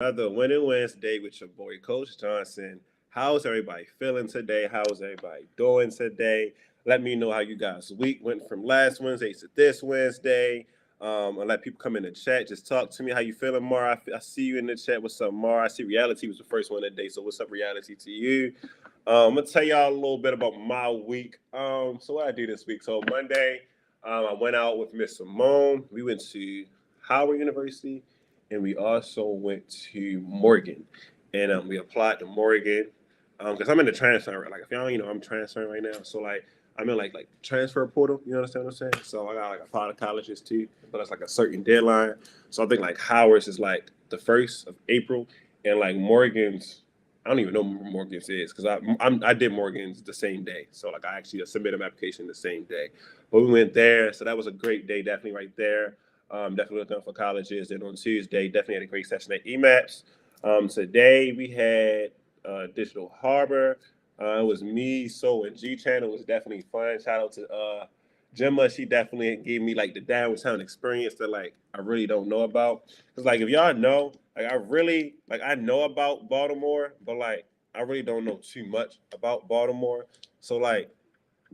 Another Winning Wednesday with your boy Coach Johnson. How's everybody feeling today? How's everybody doing today? Let me know how you guys' week went from last Wednesday to this Wednesday. And let people come in the chat. Just talk to me. How you feeling, Mara? I see you in the chat. What's up, Mara? I see Reality was the first one today. So what's up, Reality, to you? I'm gonna tell y'all a little bit about my week. So what I do this week. So Monday, I went out with Miss Simone. We went to Howard University, and we also went to Morgan, and we applied to Morgan because I'm in the transfer. Like if y'all, I'm transferring right now. So like I'm in like transfer portal. You understand what I'm saying? So I got like a lot of colleges too, but it's like a certain deadline. So I think like Howard's is like the 1st of April, and like Morgan's. I don't even know what Morgan's is because I did Morgan's the same day. So like I actually submitted my application the same day. But we went there, so that was a great day, definitely right there. Definitely looking for colleges. Then on Tuesday, definitely had a great session at EMAPS. Today we had Digital Harbor. It was me, So, and G Channel. It was definitely fun. Shout out to Gemma. She definitely gave me like the downtown experience that like I really don't know about. Cause like if y'all know, like I really like I know about Baltimore, but like I really don't know too much about Baltimore. So like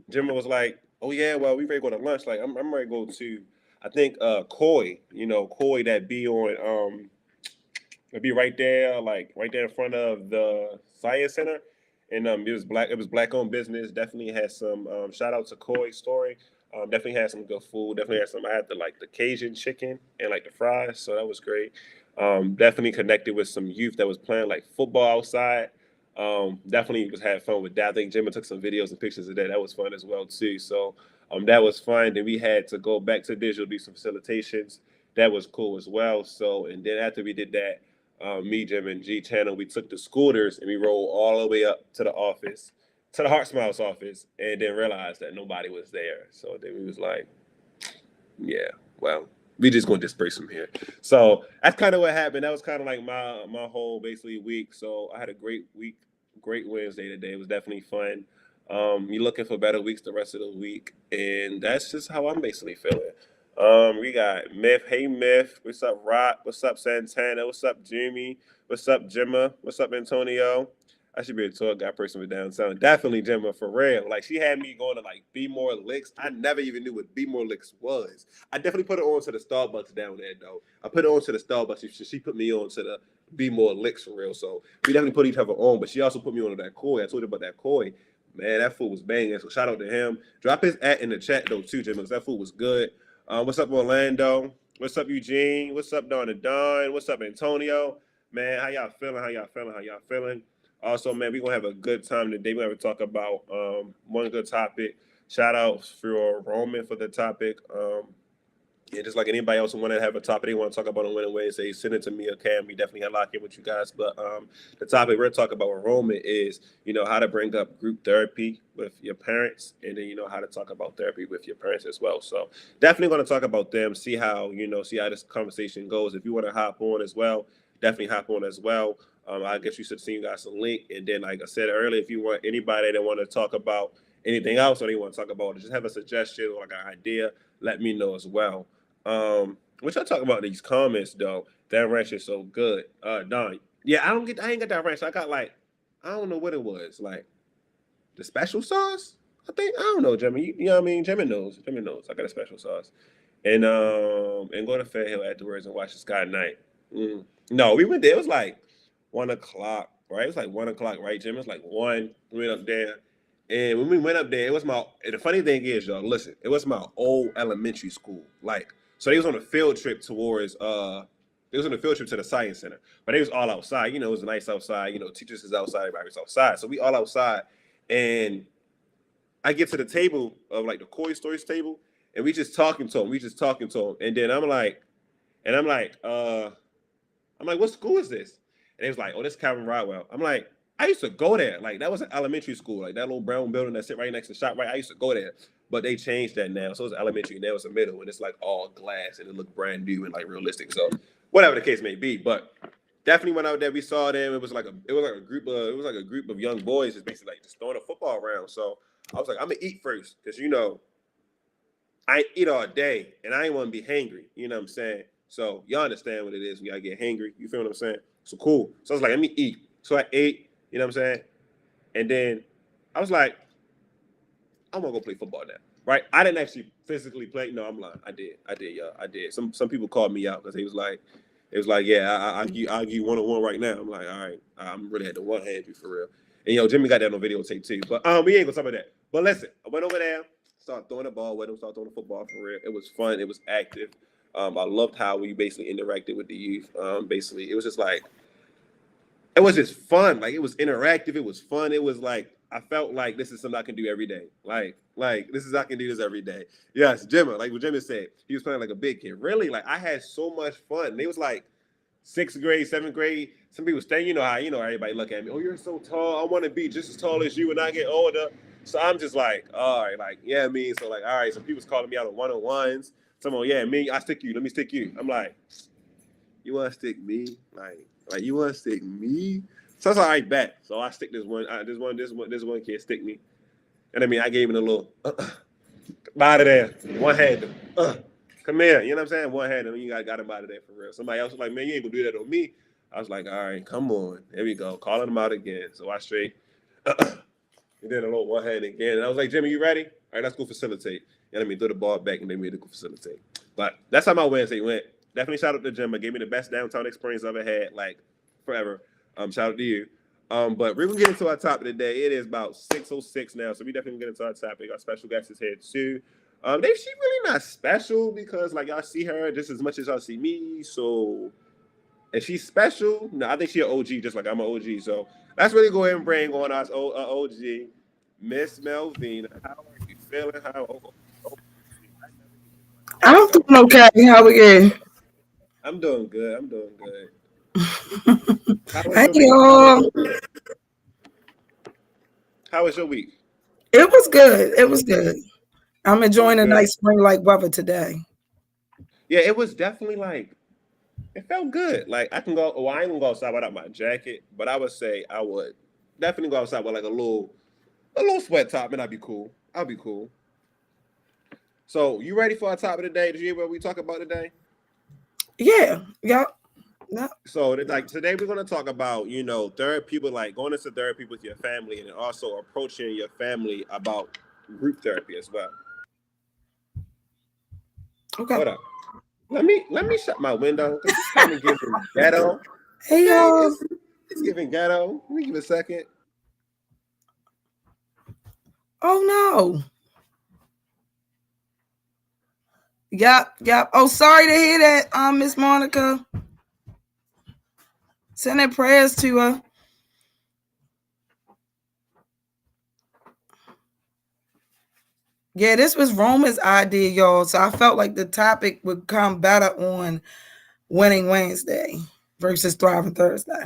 Gemma was like, "Oh yeah, well we ready to go to lunch. Like I'm ready to go to I think Koi, Koi that be on it'd be right there, like right there in front of the Science Center. And it was black owned business. Definitely had some shout out to Koi Story. Definitely had some good food. Definitely had some I had the Cajun chicken and like the fries, so that was great. Definitely connected with some youth that was playing like football outside. Definitely was had fun with that. I think Jimmy took some videos and pictures of that. That was fun as well too. So that was fun. Then we had to go back to digital, do some facilitations. That was cool as well. So and then after we did that, me, Jim, and G Channel, we took the scooters and we rolled all the way up to the office, to the Heart Smiles office, and then realized that nobody was there. So then we was like, yeah, well, we just gonna disperse from here. So that's kind of what happened. That was kind of like my whole basically week. So I had a great week, great Wednesday today. It was definitely fun. You're looking for better weeks the rest of the week, and that's just how I'm basically feeling. We got Myth. Hey Myth, what's up, Rock? What's up, Santana? What's up, Jimmy? What's up, Gemma? What's up, Antonio? I should be a tour guide person with downtown. Definitely Gemma for real. Like she had me going to like Be More Licks. I never even knew what Be More Licks was. I definitely put it on to the Starbucks down there though. I put it on to the Starbucks. She put me on to the Be More Licks for real. So we definitely put each other on. But she also put me on to that Koi. I told you about that Koi. Man, that food was banging. So shout out to him. Drop his at in the chat though too, Gemma. That food was good. What's up, Orlando? What's up, Eugene? What's up, Don and Don? What's up, Antonio? Man, how y'all feeling? How y'all feeling? How y'all feeling? Also, man, we're gonna have a good time today. We're gonna talk about one good topic. Shout out for Roman for the topic. Yeah, just like anybody else who want to have a topic they want to talk about on Winning Wednesday, send it to me or Cam. We definitely have lock in with you guys. But the topic we're talking about with Roman is, how to bring up group therapy with your parents, and then how to talk about therapy with your parents as well. So definitely going to talk about them, see how this conversation goes. If you want to hop on as well, definitely hop on as well. I guess you should see you guys a link, and then like I said earlier, if you want anybody that want to talk about anything else or they want to talk about, just have a suggestion or like an idea, let me know as well. What y'all talking about these comments though? That ranch is so good. Don. Yeah, I ain't got that ranch. I got like I don't know what it was. Like the special sauce? I think I don't know, Jimmy. You know what I mean? Jimmy knows. Jimmy knows. I got a special sauce. And go to Fairhill afterwards and watch the Sky Night. No, we went there. It was like 1 o'clock, right? It was like 1 o'clock, right, Jim? It was like one. We went up there. And when we went up there, it was my and the funny thing is, y'all, listen, it was my old elementary school. Like, so they was on a field trip towards they was on a field trip to the science center. But they was all outside. It was nice outside, teachers is outside, everybody was outside. So we all outside. And I get to the table of like the Koi Stories table, and we just talking to him. We just talking to him. And then I'm like, what school is this? And he was like, oh, this is Calvin Rodwell. I'm like, I used to go there. Like that was an elementary school, like that little brown building that sit right next to the shop. Right, I used to go there, but they changed that now. So it's elementary, now it's a middle, and it's like all glass, and it looked brand new and like realistic. So whatever the case may be, but definitely went out there. We saw them. It was like a group of young boys, just basically like just throwing a football around. So I was like, I'm gonna eat first, because I eat all day and I ain't want to be hangry. You know what I'm saying? So y'all understand what it is when y'all get hangry. You feel what I'm saying? So cool. So I was like, let me eat. So I ate, you know what I'm saying? And then I was like, I'm gonna go play football now. Right? I didn't actually physically play. No, I'm lying. I did, y'all. I did. Some people called me out because it was like, yeah, I'll give you one-on-one right now. I'm like, all right, I'm really had to one-hand you for real. And Jimmy got that on videotape too. But we ain't gonna talk about that. But listen, I went over there, started throwing the ball with him, started throwing the football for real. It was fun. It was active. I loved how we basically interacted with the youth. Basically, it was just like it was just fun. Like it was interactive. It was fun. It was like I felt like this is something I can do every day. Like this is I can do this every day. Yes, Jimmy. Like what Jimmy said, he was playing like a big kid. Really, like I had so much fun. And it was like 6th grade, 7th grade. Some people stay. You know how everybody look at me. Oh, you're so tall. I want to be just as tall as you when I get older. So I'm just like, all right, like yeah, me. So like, all right. Some people's calling me out on one-on-ones. Someone, yeah, me. I stick you. Let me stick you. I'm like, you want to stick me? Like you want to stick me? So that's all right, bet. So I stick this one. This one kid stick me, and I mean I gave him a little out of there, one hand. Come here, you know what I'm saying? One hand, and you got him out of there for real. Somebody else was like, man, you ain't gonna do that on me. I was like, all right, come on, there we go, calling him out again. So I straight, and then a little one hand again, and I was like, Jimmy, you ready? All right, let's go facilitate. And I mean, throw the ball back, and then we had to go facilitate. But that's how my Wednesday went. Definitely shout out to Jim. It gave me the best downtown experience I've ever had, like forever. Shout out to you. But we're gonna get into our topic today. It is about 6:06 now, so we definitely get into our topic. Our special guest is here too. She really not special because like y'all see her just as much as y'all see me. So is she special? No, I think she an OG, just like I'm an OG. So let's really go ahead and bring on our OG, Miss Melvina. How are you feeling? I'm doing okay. How are you? I'm doing good. I'm doing good. How was Hey your week? y'all. How was your week? It was good. It was good. I'm It was enjoying the good. nice spring-like weather today. Yeah, it was definitely like it felt good. Like I can go. Well, I ain't gonna go outside without my jacket, but I would say I would definitely go outside with like a little sweat top, and I'd be cool. I'll be cool. So you ready for our topic today? Did you hear what we talk about today? Yeah. Yep. Yep. So like today we're gonna talk about therapy, people like going into therapy with your family, and also approaching your family about group therapy as well. Okay. Hold up. Let me shut my window because it's kind of giving ghetto. Hey Okay, y'all. it's giving ghetto. Let me give it a second. Oh no. Yep. Yep. Oh, sorry to hear that, Miss Monica. Sending prayers to her. Yeah, this was Roman's idea, y'all. So I felt like the topic would come better on Winning Wednesday versus Thriving Thursday.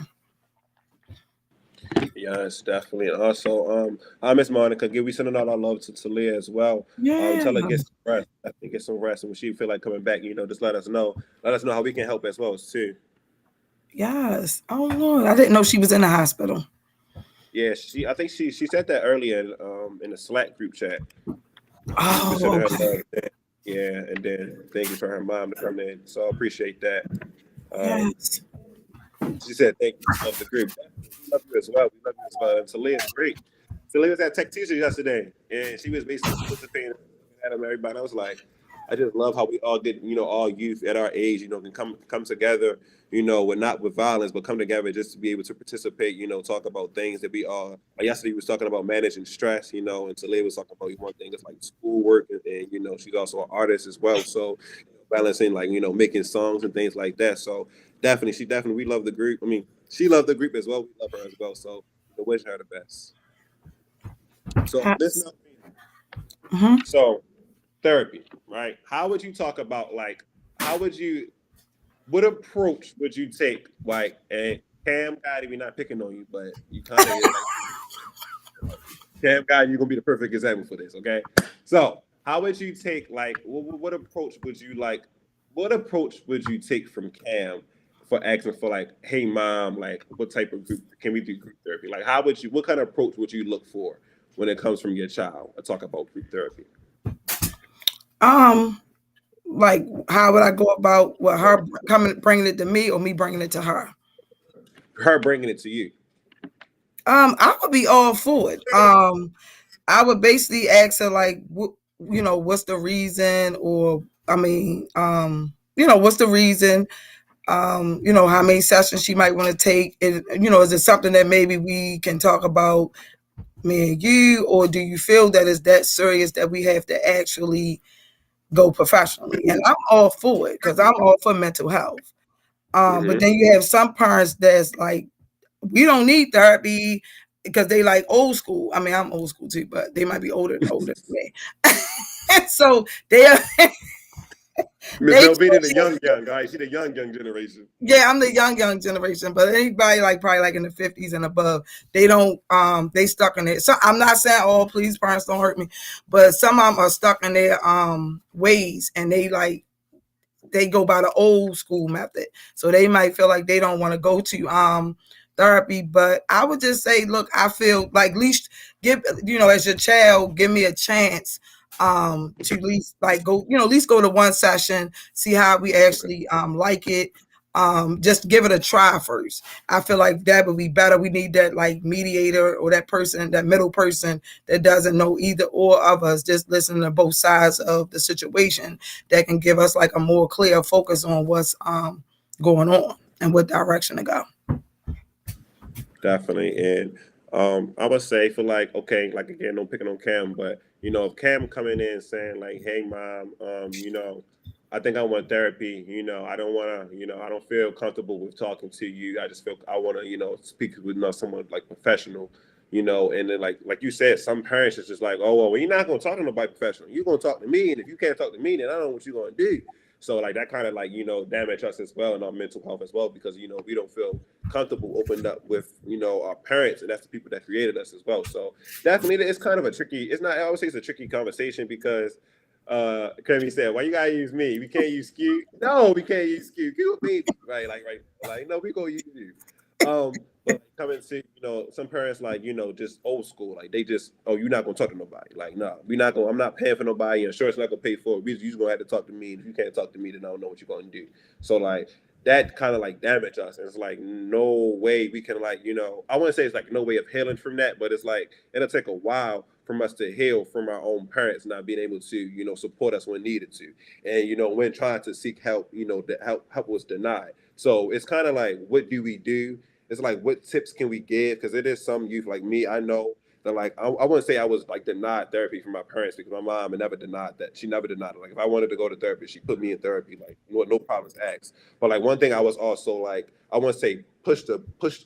Yes, definitely. And also, I Miss Monica, give we sending out our love to Talia as well. Yeah. Tell her get some rest. I think get some rest, and when she feel like coming back, just let us know. Let us know how we can help as well too. Yes. Oh Lord. I didn't know she was in the hospital. Yeah, I think she said that earlier in the Slack group chat. She was sending Oh, her okay. love. Yeah, and then thank you for her mom to come in. So I appreciate that. Um, Yes. she said thank you. Love the group. We love you as well. We love you as well. And Talia's great. Talia was at Tech Teacher yesterday, and she was basically participating at them. Everybody, I was like, I just love how we all get, all youth at our age, can come together, with not with violence, but come together just to be able to participate, talk about things that we all. Like yesterday, we was talking about managing stress, and Talia was talking about one thing that's like schoolwork, and she's also an artist as well, so balancing like making songs and things like that. So definitely, we love the group. I mean, she loved the group as well. We love her as well. So wish her the best. So Miss Yes. Melvina, Mm-hmm. so therapy, right? How would you talk about like what approach would you take? Like, and Cam guy, we're not picking on you, but you kind of like Cam guy, you're gonna be the perfect example for this, okay? So how would you take like what approach would you like? What approach would you take from Cam for asking for like, hey mom, like what type of group can we do group therapy? Like how would you what kind of approach would you look for when it comes from your child? I talk about group therapy. Um, like how would I go about with her coming bringing it to me or me bringing it to her? her bringing it to you? I would be all for it. I would basically ask her like, what's the reason, or I mean, what's the reason? How many sessions she might want to take. Is it something that maybe we can talk about, me and you, or do you feel that it's that serious that we have to actually go professionally? And I'm all for it because I'm all for mental health. But then you have some parents that's like, we don't need therapy because they like old school. I mean, I'm old school too, but they might be older than me. So they are. Miss They Melvina, the young guys. She the young generation. Yeah, I'm the young generation, but anybody like probably like in the 50s and above, they don't they stuck in it. So I'm not saying all please parents don't hurt me, but some of them are stuck in their ways, and they go by the old school method. So they might feel like they don't want to go to therapy. But I would just say, look, I feel like at least give, as your child, give me a chance to at least like go, at least go to one session, see how we actually like it. Just give it a try first. I feel like that would be better. We need that like mediator or that person, that middle person that doesn't know either or of us, just listening to both sides of the situation, that can give us like a more clear focus on what's going on and what direction to go. Definitely. And I would say for like, okay, like again, no picking on Cam, but if Cam coming in saying like, hey mom, I think I want therapy, I don't wanna, I don't feel comfortable with talking to you. I just feel I wanna, speak with someone like professional, and then like you said, some parents is just like, oh well, you're not gonna talk to nobody professional. You're gonna talk to me, and if you can't talk to me, then I don't know what you're gonna do. So like that kind of like damage us as well and our mental health as well, because we don't feel comfortable opened up with our parents, and that's the people that created us as well. So definitely it's kind of a tricky, it's not, I always say it's a tricky conversation because Kermit said, why you gotta use me? We can't use Q. No, we can't use Q. Q a baby. Like no, we gonna use you. But coming to some parents like just old school, like they just, oh, you're not gonna talk to nobody. Like no, we not gonna, I'm not paying for nobody, insurance not gonna pay for it. You just gonna have to talk to me, and if you can't talk to me, then I don't know what you're gonna do. So like that kind of like damage us, and it's like no way we can like I wouldn't say it's like no way of healing from that, but it's like it'll take a while from us to heal from our own parents not being able to support us when needed to, and when trying to seek help, the help was denied. So it's kind of like, what do we do? It's like, what tips can we give? Because it is some youth like me, I know that like I wouldn't say I was like denied therapy from my parents, because my mom never denied that. She never denied it. Like if I wanted to go to therapy, she put me in therapy, like no problems asked. But like one thing I was also like, I wouldn't say pushed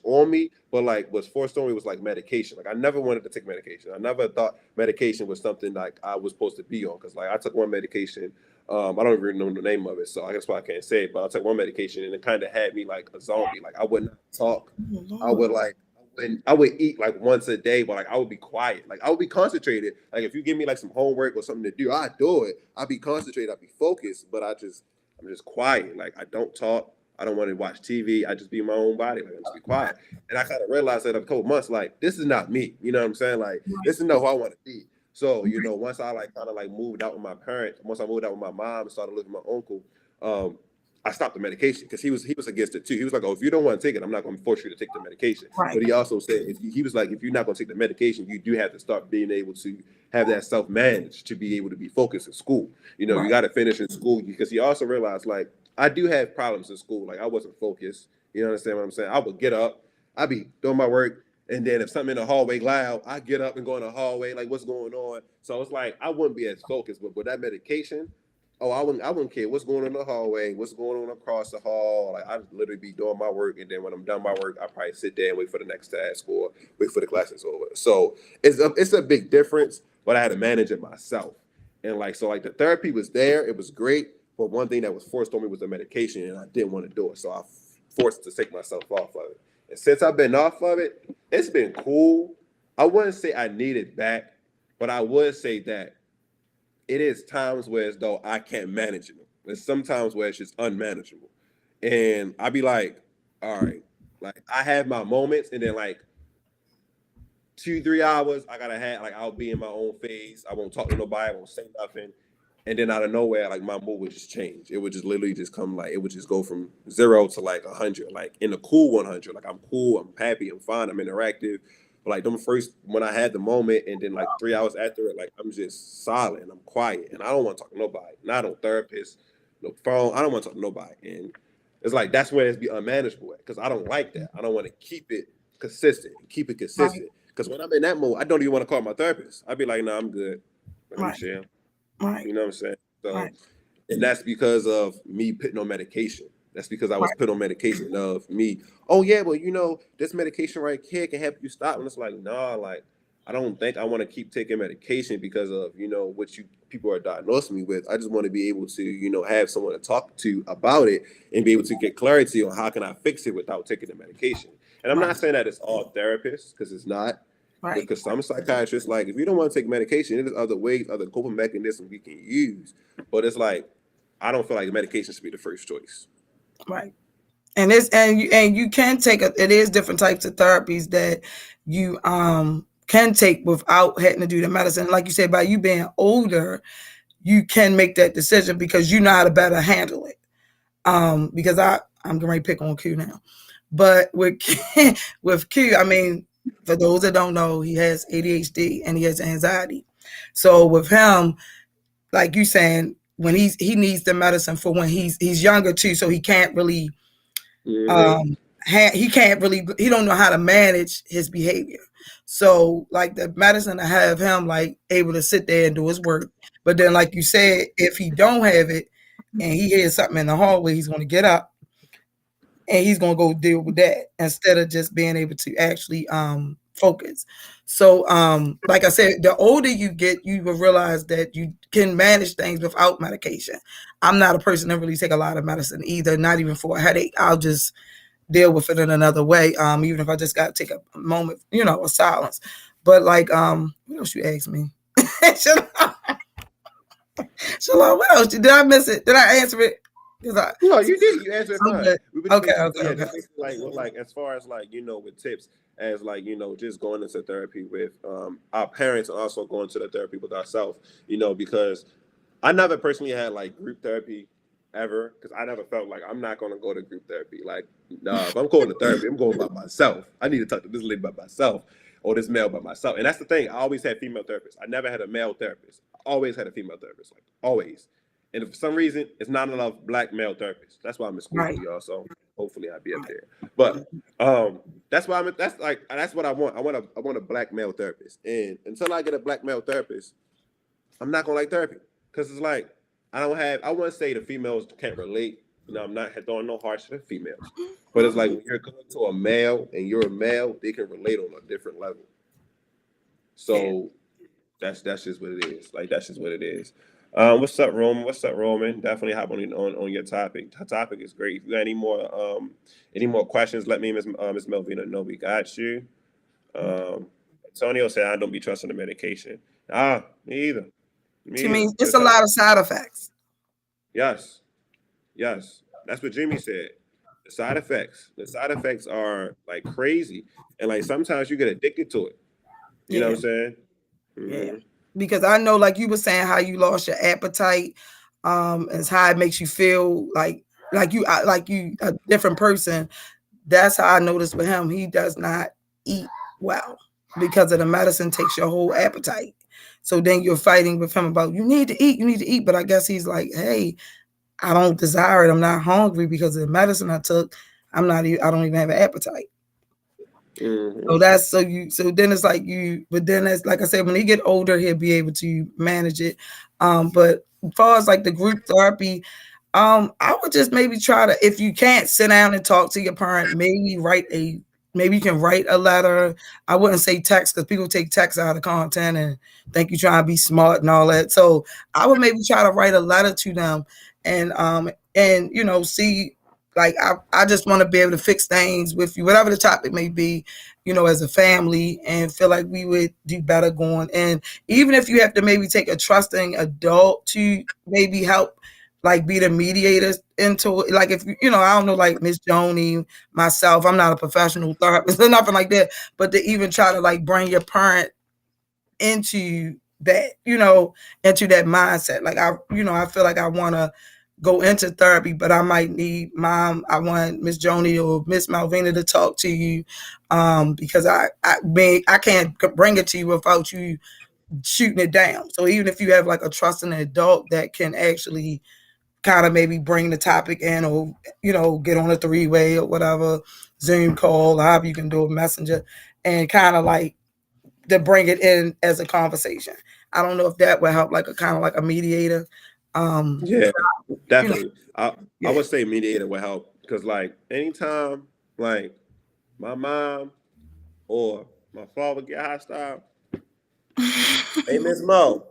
on me, but like was forced on me was like medication. Like I never wanted to take medication. I never thought medication was something like I was supposed to be on, because like I took one medication. I don't even know the name of it, so I guess why I can't say it. But I took one medication, and it kind of had me like a zombie. Like I would not talk. I would like I would eat like once a day, but like I would be quiet. Like I would be concentrated. Like if you give me like some homework or something to do, I do it. I'd be concentrated. I'd be focused. But I'm just quiet. Like I don't talk. I don't want to watch TV. I just be in my own body. Like I just be quiet. And I kind of realized that a couple months, like this is not me. You know what I'm saying? Like this is not who I want to be. So once I like kind of like moved out with my parents, once I moved out with my mom and started living with my uncle, I stopped the medication, because he was against it too. He was like, "Oh, if you don't want to take it, I'm not going to force you to take the medication." Right. But he also said, he was like, "If you're not going to take the medication, you do have to start being able to have that self managed to be able to be focused in school. You Right. got to finish in school." Because he also realized like I do have problems in school. Like I wasn't focused. You understand what I'm saying? I would get up, I'd be doing my work, and then if something in the hallway loud, I get up and go in the hallway, like what's going on. So it's like I wouldn't be as focused. But with that medication, oh, I wouldn't care what's going on in the hallway, what's going on across the hall. Like I'd literally be doing my work, and then when I'm done my work, I probably sit there and wait for the next task or wait for the classes over. So it's a big difference, but I had to manage it myself. And like so, like the therapy was there, it was great, but one thing that was forced on me was the medication, and I didn't want to do it, so I forced to take myself off of it. And since I've been off of it, it's been cool. I wouldn't say I need it back, but I would say that it is times where as though I can't manage it. There's sometimes where it's just unmanageable. And I be like, all right, like I have my moments, and then like 2, 3 hours, I gotta have like I'll be in my own phase. I won't talk to nobody, I won't say nothing. And then out of nowhere, like my mood would just change. It would just literally just come like it would just go from 0 to like 100, like in the cool 100. Like I'm cool, I'm happy, I'm fine, I'm interactive. But like them first when I had the moment, and then like 3 hours after it, like I'm just silent, I'm quiet, and I don't want to talk to nobody. Not no therapist, no phone. I don't want to talk to nobody. And it's like that's where it's be unmanageable at because I don't like that. I don't want to keep it consistent, keep it Right. consistent. Because when I'm in that mode, I don't even want to call my therapist. I'd be like, nah, I'm good. Let me Right. chill. Right. You know what I'm saying? So, Right. and that's because of me putting on medication. That's because I was Right. put on medication of me. Oh yeah, well you know this medication right here can help you stop. And it's like, nah, like I don't think I want to keep taking medication because of what you people are diagnosing me with. I just want to be able to have someone to talk to about it and be able to get clarity on how can I fix it without taking the medication. And I'm Right. not saying that it's all therapists because it's not. Right. Because some psychiatrists, like, if you don't want to take medication, there's other ways, other coping mechanisms we can use. But it's like, I don't feel like medication should be the first choice. Right. And you can take it is different types of therapies that you can take without having to do the medicine. Like you said, by you being older, you can make that decision because you know how to better handle it. Because I'm going to pick on Q now. But with Q, I mean, for those that don't know, he has ADHD and he has anxiety. So with him, like you saying, when he needs the medicine for when he's younger too, so he can't really he don't know how to manage his behavior. So like the medicine to have him like able to sit there and do his work. But then like you said, if he don't have it and he hears something in the hallway, he's going to get up and he's going to go deal with that instead of just being able to actually focus. So like I said, the older you get, you will realize that you can manage things without medication. I'm not a person that really take a lot of medicine either, not even for a headache. I'll just deal with it in another way, even if I just got to take a moment, of silence. But like, what else you asked me? Shalom, what else? Did I miss it? Did I answer it? No, you did. You answered it fine. Okay. Like as far as like with tips as like just going into therapy with our parents and also going to the therapy with ourselves. Because I never personally had like group therapy ever because I never felt like I'm not going to go to group therapy. Like, nah, if I'm going to therapy, I'm going by myself. I need to talk to this lady by myself or this male by myself. And that's the thing. I always had female therapists. I never had a male therapist. I always had a female therapist, like always. And for some reason, it's not enough black male therapists. That's why I'm in school for y'all. So hopefully I'll be up there. But that's why that's what I want. I want a black male therapist. And until I get a black male therapist, I'm not gonna like therapy. Because it's like I wouldn't say the females can't relate. I'm not throwing no harsh to the females. But it's like when you're going to a male and you're a male, they can relate on a different level. So that's just what it is. Like that's just what it is. What's up, Roman? Definitely hop on your topic. The topic is great. If you got any more questions, let me, Miss Melvina, know. We got you. Antonio said, I don't be trusting the medication. Me either. To me, it's a lot of side effects. Yes. That's what Jimmy said. The side effects are like crazy. And like sometimes you get addicted to it. You know what I'm saying? Yeah. Because I know, like you were saying, how you lost your appetite, and how it makes you feel like you a different person. That's how I noticed with him. He does not eat well because of the medicine takes your whole appetite. So then you're fighting with him about you need to eat. But I guess he's like, hey, I don't desire it. I'm not hungry because of the medicine I took. I don't even have an appetite. So then it's like but then it's like I said, when he get older, he'll be able to manage it. But as far as like the group therapy, I would just maybe try to, if you can't sit down and talk to your parent, maybe you can write a letter. I wouldn't say text because people take text out of content and think you trying to be smart and all that. So I would maybe try to write a letter to them and see. Like I just want to be able to fix things with you, whatever the topic may be, as a family, and feel like we would do better going. And even if you have to maybe take a trusting adult to maybe help, like be the mediator into it. Like if I don't know, like Miss Joni, myself, I'm not a professional therapist or nothing like that, but to even try to like bring your parent into that, into that mindset. Like I feel like I want to go into therapy, but I might need mom. I want Miss Joni or Miss Malvina to talk to you, because I can't bring it to you without you shooting it down. So even if you have like a trusting adult that can actually kind of maybe bring the topic in, or get on a 3-way or whatever, Zoom call, however you can do a messenger, and kind of like to bring it in as a conversation. I don't know if that would help, like a kind of like a mediator. Yeah, definitely. I Yeah. would say mediator would help, because like anytime like my mom or my father get hostile, hey Miss Mo,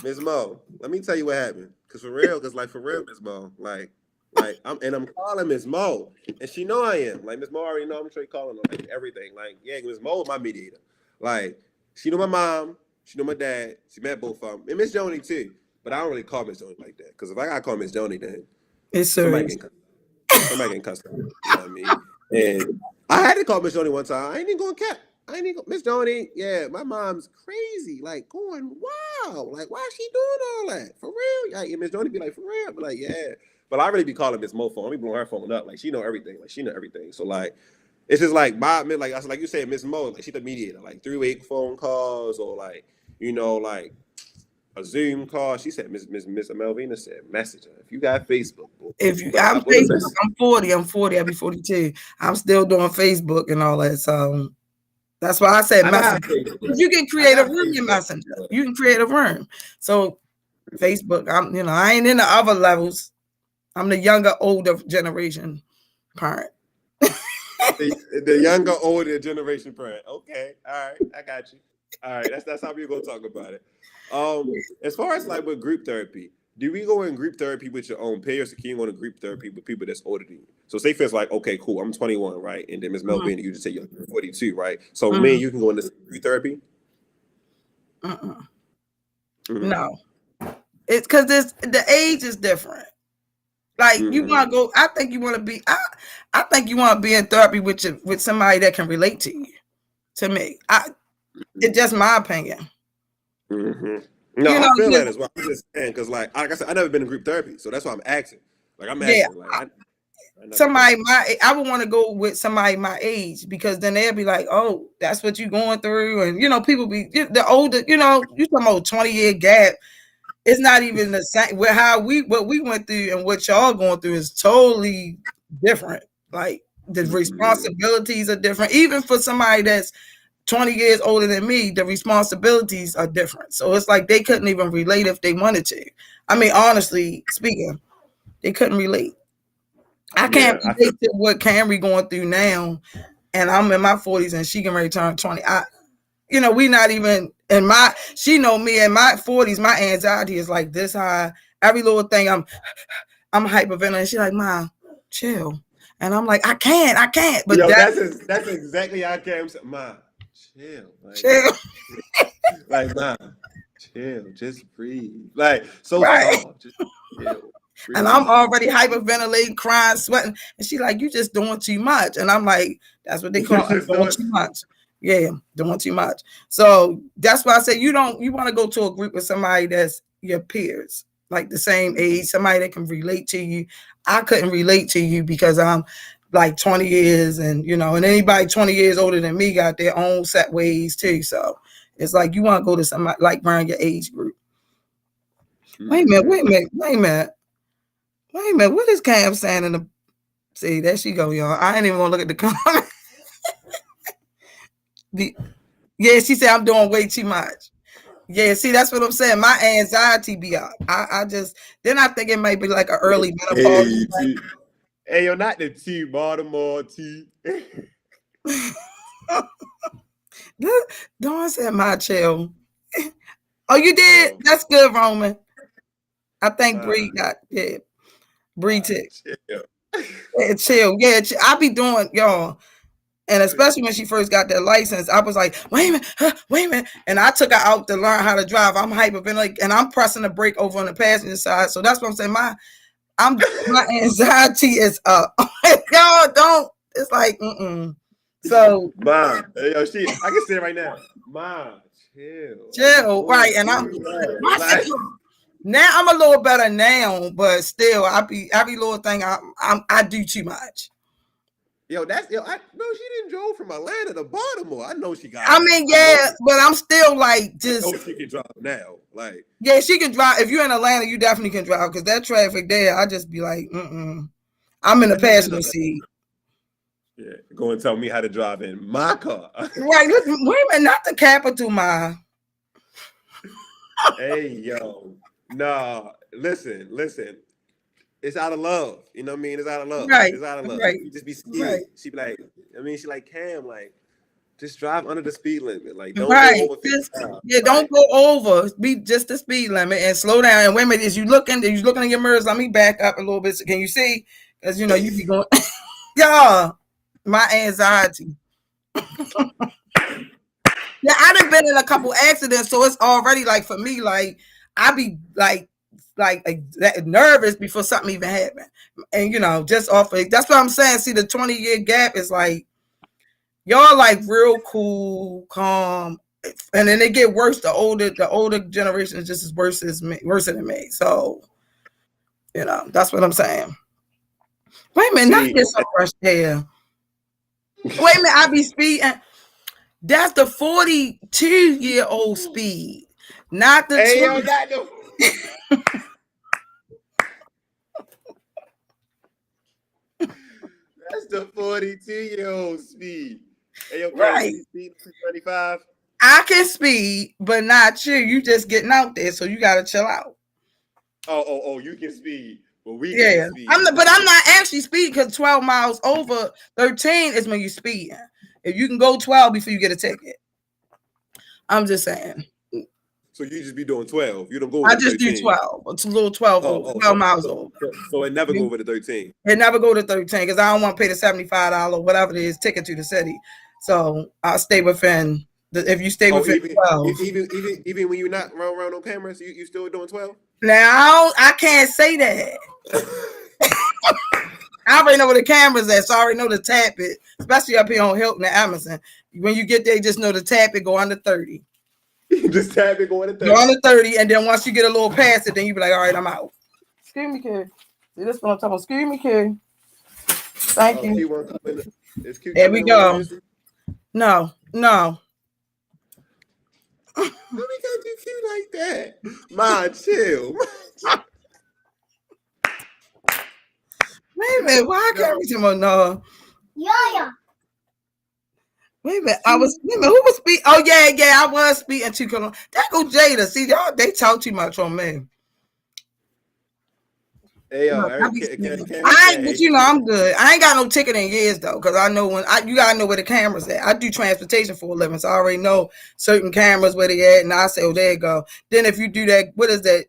let me tell you what happened. Cause for real, Miss Mo, like I'm calling Miss Mo, and she know I am. Like Miss Mo already know I'm straight calling her like everything. Like, yeah, Miss Mo is my mediator. Like, she know my mom, she know my dad, she met both of them, and Miss Joni too. But I don't really call Miss Joni like that, because if I gotta call Miss Joni, then It's somebody serious. getting cussed out. You know what I mean? And I had to call Miss Joni one time. I ain't even going cap. I ain't even Miss Joni. Yeah, my mom's crazy, like going wild. Like, why is she doing all that? For real? Like, Miss Joni be like, for real? But like, yeah. But I really be calling Miss Mo phone. I be blowing her phone up. Like, she know everything. Like, she know everything. So like, it's just like like you said, Miss Mo, like she's the mediator. Like 3-way phone calls, or like, like a Zoom call. She said, Miss Melvina said, messenger. If you got Facebook, If you you, better I'm hop on the Facebook, message. I'm 40. I'll be 42. I'm still doing Facebook and all that. So that's why I said I got messenger. Facebook. You can I create a got room in Facebook. Messenger. You can create a room. So Facebook, I ain't in the other levels. I'm the younger, older generation parent. The younger, older generation parent. Okay, all right, I got you. All right, that's how we're gonna talk about it. As far as like with group therapy, do we go in group therapy with your own peers, or can you go in group therapy with people that's older than you? So say for it's like, okay, cool, I'm 21, right, and then Ms. Melvin, you just say you're 42, right? So me and you can go into group therapy. Mm-hmm. No, it's because the age is different. Like you want to go. I think you want to be. I think you want to be in therapy with somebody that can relate to you. To me, it's just my opinion. Mm-hmm. No, I feel that as well. I'm just saying, because like I said, I never been in group therapy, so that's why I'm asking. Like I'm asking, like somebody I would want to go with somebody my age, because then they'll be like, oh, that's what you're going through. And people be the older, you talking about 20-year gap. It's not even the same with what we went through, and what y'all going through is totally different. Like the responsibilities are different. Even for somebody that's 20 years older than me, the responsibilities are different. So it's like they couldn't even relate if they wanted to. I mean, honestly speaking, they couldn't relate. I can't relate to what Camry going through now, and I'm in my 40s and she can ready to turn 20. We not even in she know me in my 40s, my anxiety is like this high. Every little thing I'm hyperventilating. She's like, Mom, chill. And I'm like, I can't. But that's exactly how I came. Mom, chill. Like, chill. Like, Mom, chill. Just breathe. Like, so right. soft. Just chill. Breathe. And I'm already hyperventilating, crying, sweating. And she's like, you just doing too much. And I'm like, that's what they call it, doing too much. Yeah, doing too much. So that's why I say you want to go to a group with somebody that's your peers, like the same age, somebody that can relate to you. I couldn't relate to you because I'm like 20 years and anybody 20 years older than me got their own set ways too. So it's like you want to go to somebody like around your age group. Wait a minute. What is Cam saying in the see? There she go, y'all. I ain't even gonna look at the comment. Yeah, she said I'm doing way too much. Yeah, see, that's what I'm saying. My anxiety be up. I just then I think it might be like an early menopause. Hey, you're not the T, Baltimore T. Dawn said my chill. Oh, you did? That's good, Roman. I think Bree got Bree tick. Chill. Yeah, I be doing y'all. And especially when she first got that license, I was like, wait a minute. And I took her out to learn how to drive. I'm hyperventilating and I'm pressing the brake over on the passenger side. So that's what I'm saying. My anxiety is up. Y'all don't. It's like, So, Ma, hey, yo, I can say it right now. Ma, chill. right. And Like, now I'm a little better now, but still, every little thing I do too much. yo, I know she didn't drove from Atlanta to Baltimore. I know she got. I mean, yeah, but I'm still like just. I know she can drive now, like. Yeah, she can drive. If you're in Atlanta, you definitely can drive because that traffic there, I just be like, I'm in the passenger seat. Yeah, go and tell me how to drive in my car. Right, look, wait a minute, not the capital, ma. Hey, yo, nah, listen. It's out of love. You know what I mean? It's out of love. Right. It's out of love. Right. You just be scared. Right. She be like, she like, Cam, like, just drive under the speed limit. Like, don't go over 55. Don't go over. Be just the speed limit and slow down. And wait a minute, as you looking in your mirrors, let me back up a little bit. So can you see? Because you be going, my anxiety. Yeah, I done been in a couple accidents, so it's already like for me, like I be like nervous before something even happened, and just off of that's what I'm saying. See, the 20-year gap is like y'all like real cool, calm, and then they get worse. The older generation is just as worse than me. So, that's what I'm saying. Wait a minute, not get some fresh air. Wait a minute, I be speeding. That's the 42-year-old speed, not the. Hey, yo, that's the 42-year-old speed. Hey, yo, right? Speed 25. I can speed, but not you. You just getting out there, so you gotta chill out. Oh, you can speed. Well, we can't speed. I'm not actually speeding because 12 miles over 13 is when you speed. If you can go 12 before you get a ticket. I'm just saying. So you just be doing 12. You don't go. I just 13. Do 12. It's a little 12 miles over. So it never go over to 13. It never go to 13 because I don't want to pay the $75 whatever it is ticket to the city. So I'll stay within. If you stay within 12, even when you're not around on cameras, you still doing 12. Now I can't say that. I already know where the cameras at, so I already know to tap it, especially up here on Hilton and Emerson. When you get there, just know to tap it, go under 30. Just tap it, go under 30. Go under 30, and then once you get a little past it, then you be like, all right, I'm out. Excuse me, kid. See, this is what I'm talking about. Excuse me, kid. Thank you. There we go. No. How we got you cute like that? Ma, chill. Wait a minute, why I can't reach him on no? Yeah. Wait a minute, who was speaking? Oh yeah, I was speaking to Colonel. That go Jada. See, y'all, they talk too much on me. Hey, yo, but I'm good. I ain't got no ticket in years though, because I know you gotta know where the cameras at. I do transportation for a living, so I already know certain cameras where they at, and I say, oh, there you go. Then if you do that, what is that?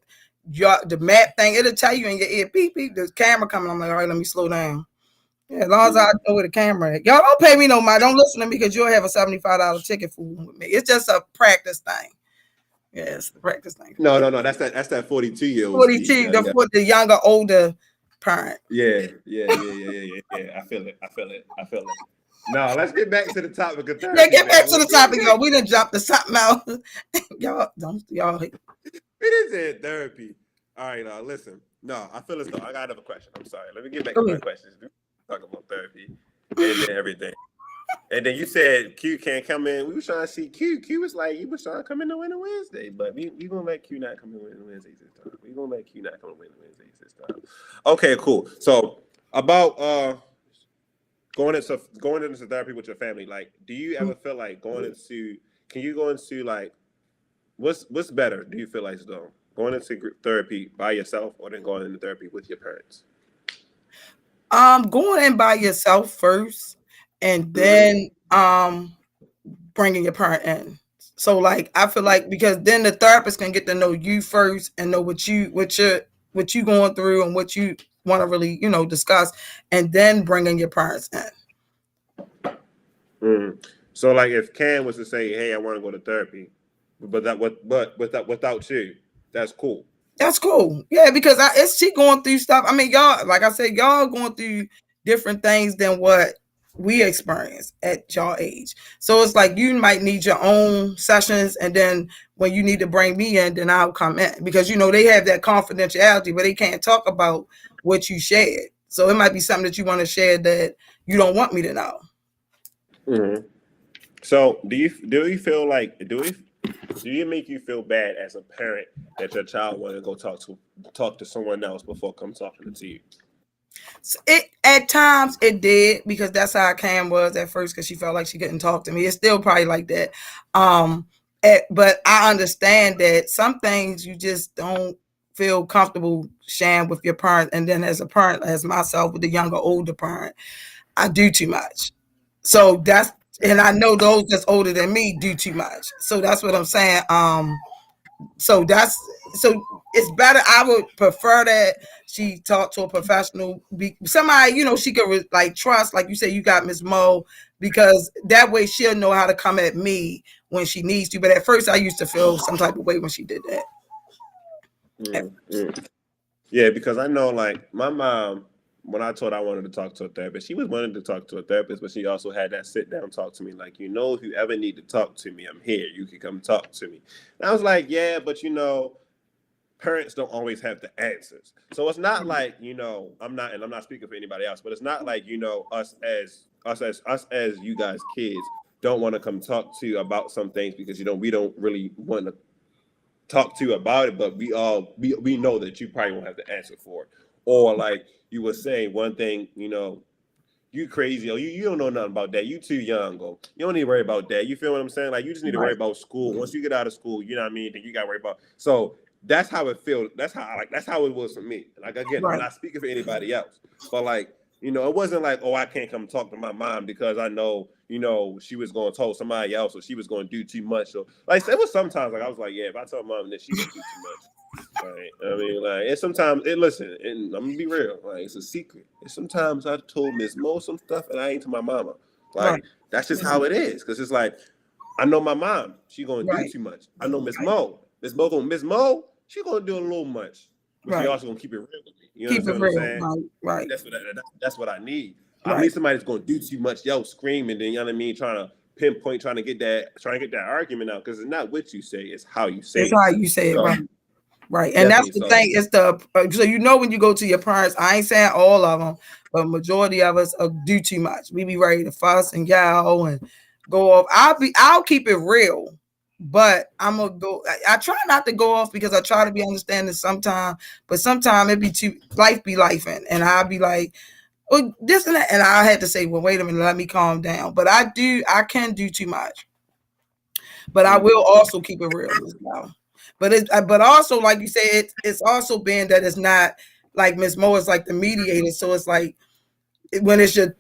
The map thing, it'll tell you in your ear, beep, beep, there's camera coming. I'm like, all right, let me slow down. Yeah, as long as I know where the camera is. Y'all don't pay me no mind. Don't listen to me because you'll have a $75 ticket fooling with me. It's just a practice thing. Yeah, it's the practice thing. No. That's that 42-year-old. 42, the younger, older parent. Yeah. I feel it. No, let's get back to the topic of therapy. Yeah, get back to the topic, y'all. We done jumped to something else. y'all. It is in therapy. All right, listen. No, I feel as though I got another question. I'm sorry. Let me get back to my questions. Talk about therapy and everything. And then you said Q can't come in. We were trying to see Q. Q was like, you was trying to come in on Wednesday, but we gonna let Q not come in on Wednesdays this time. We gonna let Q not come in on Wednesdays this time. Okay, cool. So about going into therapy with your family, like, do you ever feel like can you go into like what's better? Do you feel like though? Going into therapy by yourself or then going into therapy with your parents? Going in by yourself first and then bringing your parent in. So like I feel like because then the therapist can get to know you first and know what you going through and what you want to really, discuss, and then bringing your parents in. So like if Cam was to say, hey, I want to go to therapy, but without you, that's cool. That's cool. Yeah, because she going through stuff. I mean, y'all, like I said, y'all going through different things than what we experience at your age. So it's like you might need your own sessions, and then when you need to bring me in, then I'll come in, because they have that confidentiality, but they can't talk about what you shared. So it might be something that you want to share that you don't want me to know. Mm-hmm. So do you feel like do you make you feel bad as a parent that your child want to go talk to someone else before come talking to you? So it at times it did, because that's how Cam was at first, because she felt like she couldn't talk to me. It's still probably like that. But I understand that some things you just don't feel comfortable sharing with your parent. And then as a parent, as myself with the younger, older parent, I do too much. So and I know those that's older than me do too much. So that's what I'm saying. So it's better. I would prefer that she talk to a professional, somebody she could like trust. Like you say, you got Miss Mo, because that way she'll know how to come at me when she needs to. But at first, I used to feel some type of way when she did that. Mm-hmm. Yeah, because I know, like, my mom, when I told her I wanted to talk to a therapist, she was wanting to talk to a therapist, but she also had that sit down talk to me. Like, if you ever need to talk to me, I'm here. You can come talk to me. And I was like, yeah, but parents don't always have the answers. So it's not like, I'm not speaking for anybody else, but it's not like, us as you guys kids don't want to come talk to you about some things because, we don't really want to talk to you about it, but we know that you probably won't have the answer for it. Or like you were saying, one thing, you crazy, or you don't know nothing about that. You too young, or you don't need to worry about that. You feel what I'm saying? Like, you just need to worry about school. Once you get out of school, you know what I mean? Then you got to worry about. So that's how it feels. That's how it was for me. Like, again, I'm not speaking for anybody else, but like, it wasn't like, oh, I can't come talk to my mom because I know, she was going to tell somebody else, or she was going to do too much. So like, it was sometimes like I was like, yeah, if I tell mom that, she would do too much. Right. I mean, like, and sometimes listen, and I'm gonna be real, like, it's a secret. And sometimes I told Miss Mo some stuff and I ain't to my mama. Like, that's just how it is. Cause it's like, I know my mom, she gonna do too much. I know Miss Mo. Miss Mo, she gonna do a little much. But she also gonna keep it real with me. You know what I'm saying? Right. That's what I need. I need somebody that's gonna do too much, screaming, then, you know what I mean, trying to pinpoint, trying to get that argument out. Because it's not what you say, it's how you say it. It's how you say it, right? Right. And that's the thing. It's so when you go to your parents, I ain't saying all of them, but majority of us do too much. We be ready to fuss and yell and go off. I'll keep it real, but I'm gonna go. I try not to go off because I try to be understanding sometimes, but sometimes it be life be life, and I'll be like, well, this and that, and I had to say, well, wait a minute, let me calm down. But I can do too much, but I will also keep it real as well. But also, like you say, it's also been that it's not like Miss Mo is like the mediator. So it's like when it's your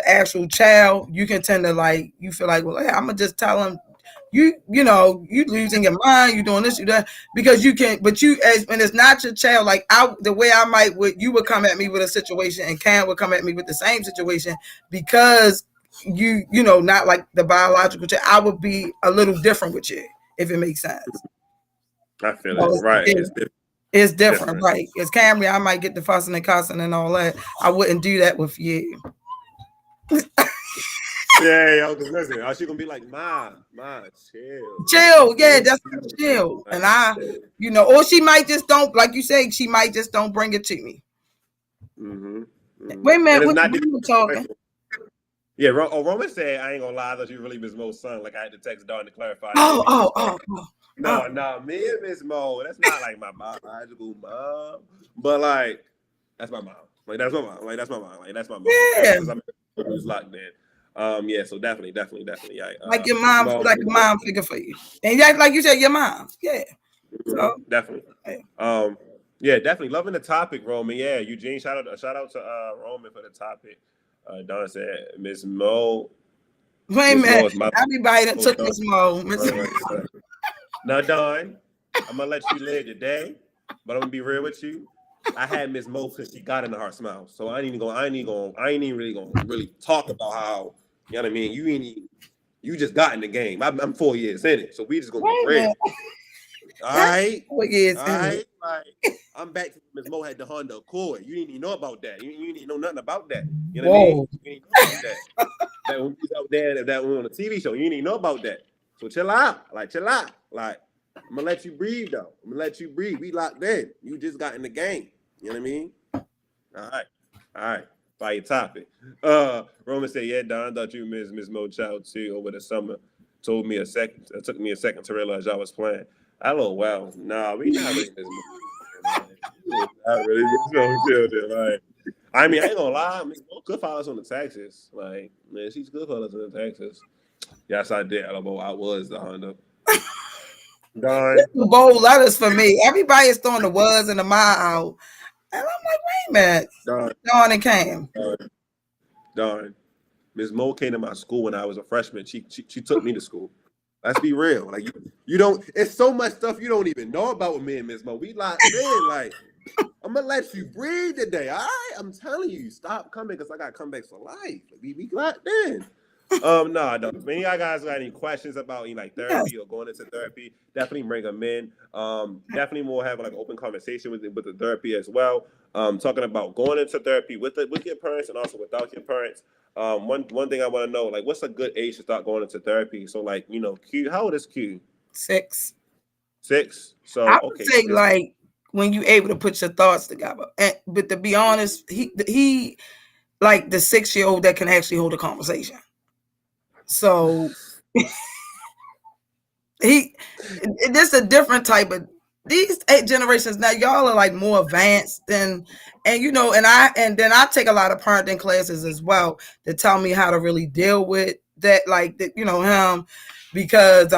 actual child, you can tend to like, you feel like, well, hey, I'm gonna just tell him, you losing your mind, you doing this, you that, because you can, but when it's not your child, like the way you would come at me with a situation, and Cam would come at me with the same situation, because not like the biological child, I would be a little different with you, if it makes sense. I feel it. Right. It's different, right? It's Camry, I might get the fussing and cussing and all that. I wouldn't do that with you. Yeah, because listen, she gonna be like, Mom, chill. Yeah, that's chill. And or she might just don't, like you say, she might just don't bring it to me. Mm-hmm. Wait a minute, what talking? Yeah, Roman said, I ain't gonna lie, I thought you really Miss Mo's son. Like, I had to text Dawn to clarify. Oh. No, me and Miss Mo, that's not like my biological mom, but like, that's my mom. Like, that's my mom. Like, that's my mom. Like, that's my mom. Yeah. Because I'm just locked in. Yeah, so definitely. Like your mom, like a mom figure for you, and like you said, your mom. Yeah. So, definitely. Yeah, definitely loving the topic, Roman. Yeah, Eugene, shout out to Roman for the topic. Don said, Miss Mo. Wait a minute. Everybody that took Miss Mo. Now, Don, I'm gonna let you live your day, but I'm gonna be real with you. I had Miss Mo because she got in the Heart Smile, so I ain't even really gonna talk about how, you know what I mean. You just got in the game. I'm 4 years in it, so we just gonna be real. All right. 4 years. All right. I'm back to Ms. Mo had the Honda Accord. You didn't even know about that. You didn't even know nothing about that. You know what I mean? Whoa. You didn't know about that. That when we was out there, that we on a TV show, you didn't even know about that. So chill out. Like, chill out. Like, I'm gonna let you breathe though. I'm gonna let you breathe. We locked in. You just got in the game. You know what I mean? All right. Fire topic. Roman said, yeah, Don, I thought you missed Miss Mo Child too over the summer. Took me a second to realize y'all was playing. I don't wow. Nah, we not really Miss Mo. Not really Miss Mo children. Like, I mean, I ain't gonna lie, Miss Mo could follow us on the taxes. Like, man, she's good for us on the taxes. Yes, I did. I was the Honda. Don. Bold letters for me. Everybody is throwing the was and the my out. And I'm like, wait a minute. Dawn and Cam. Darn. Ms. Mo came to my school when I was a freshman. She took me to school. Let's be real. Like you don't. It's so much stuff you don't even know about with me and Ms. Mo. We locked in. Like I'm gonna let you breathe today. All right. I'm telling you, stop coming because I got comebacks for life. We locked in. No, I don't. If any of y'all guys got any questions about like therapy or going into therapy, definitely bring them in. Definitely more have like open conversation with the therapy as well. Talking about going into therapy with your parents and also without your parents. One thing I want to know, like, what's a good age to start going into therapy? So, like, Q, how old is Q? 6. 6. So I would say like when you're able to put your thoughts together. But to be honest, he like the 6-year-old that can actually hold a conversation. So this a different type of these 8 generations now. Y'all are like more advanced than, and then I take a lot of parenting classes as well to tell me how to really deal with that, like that, him, because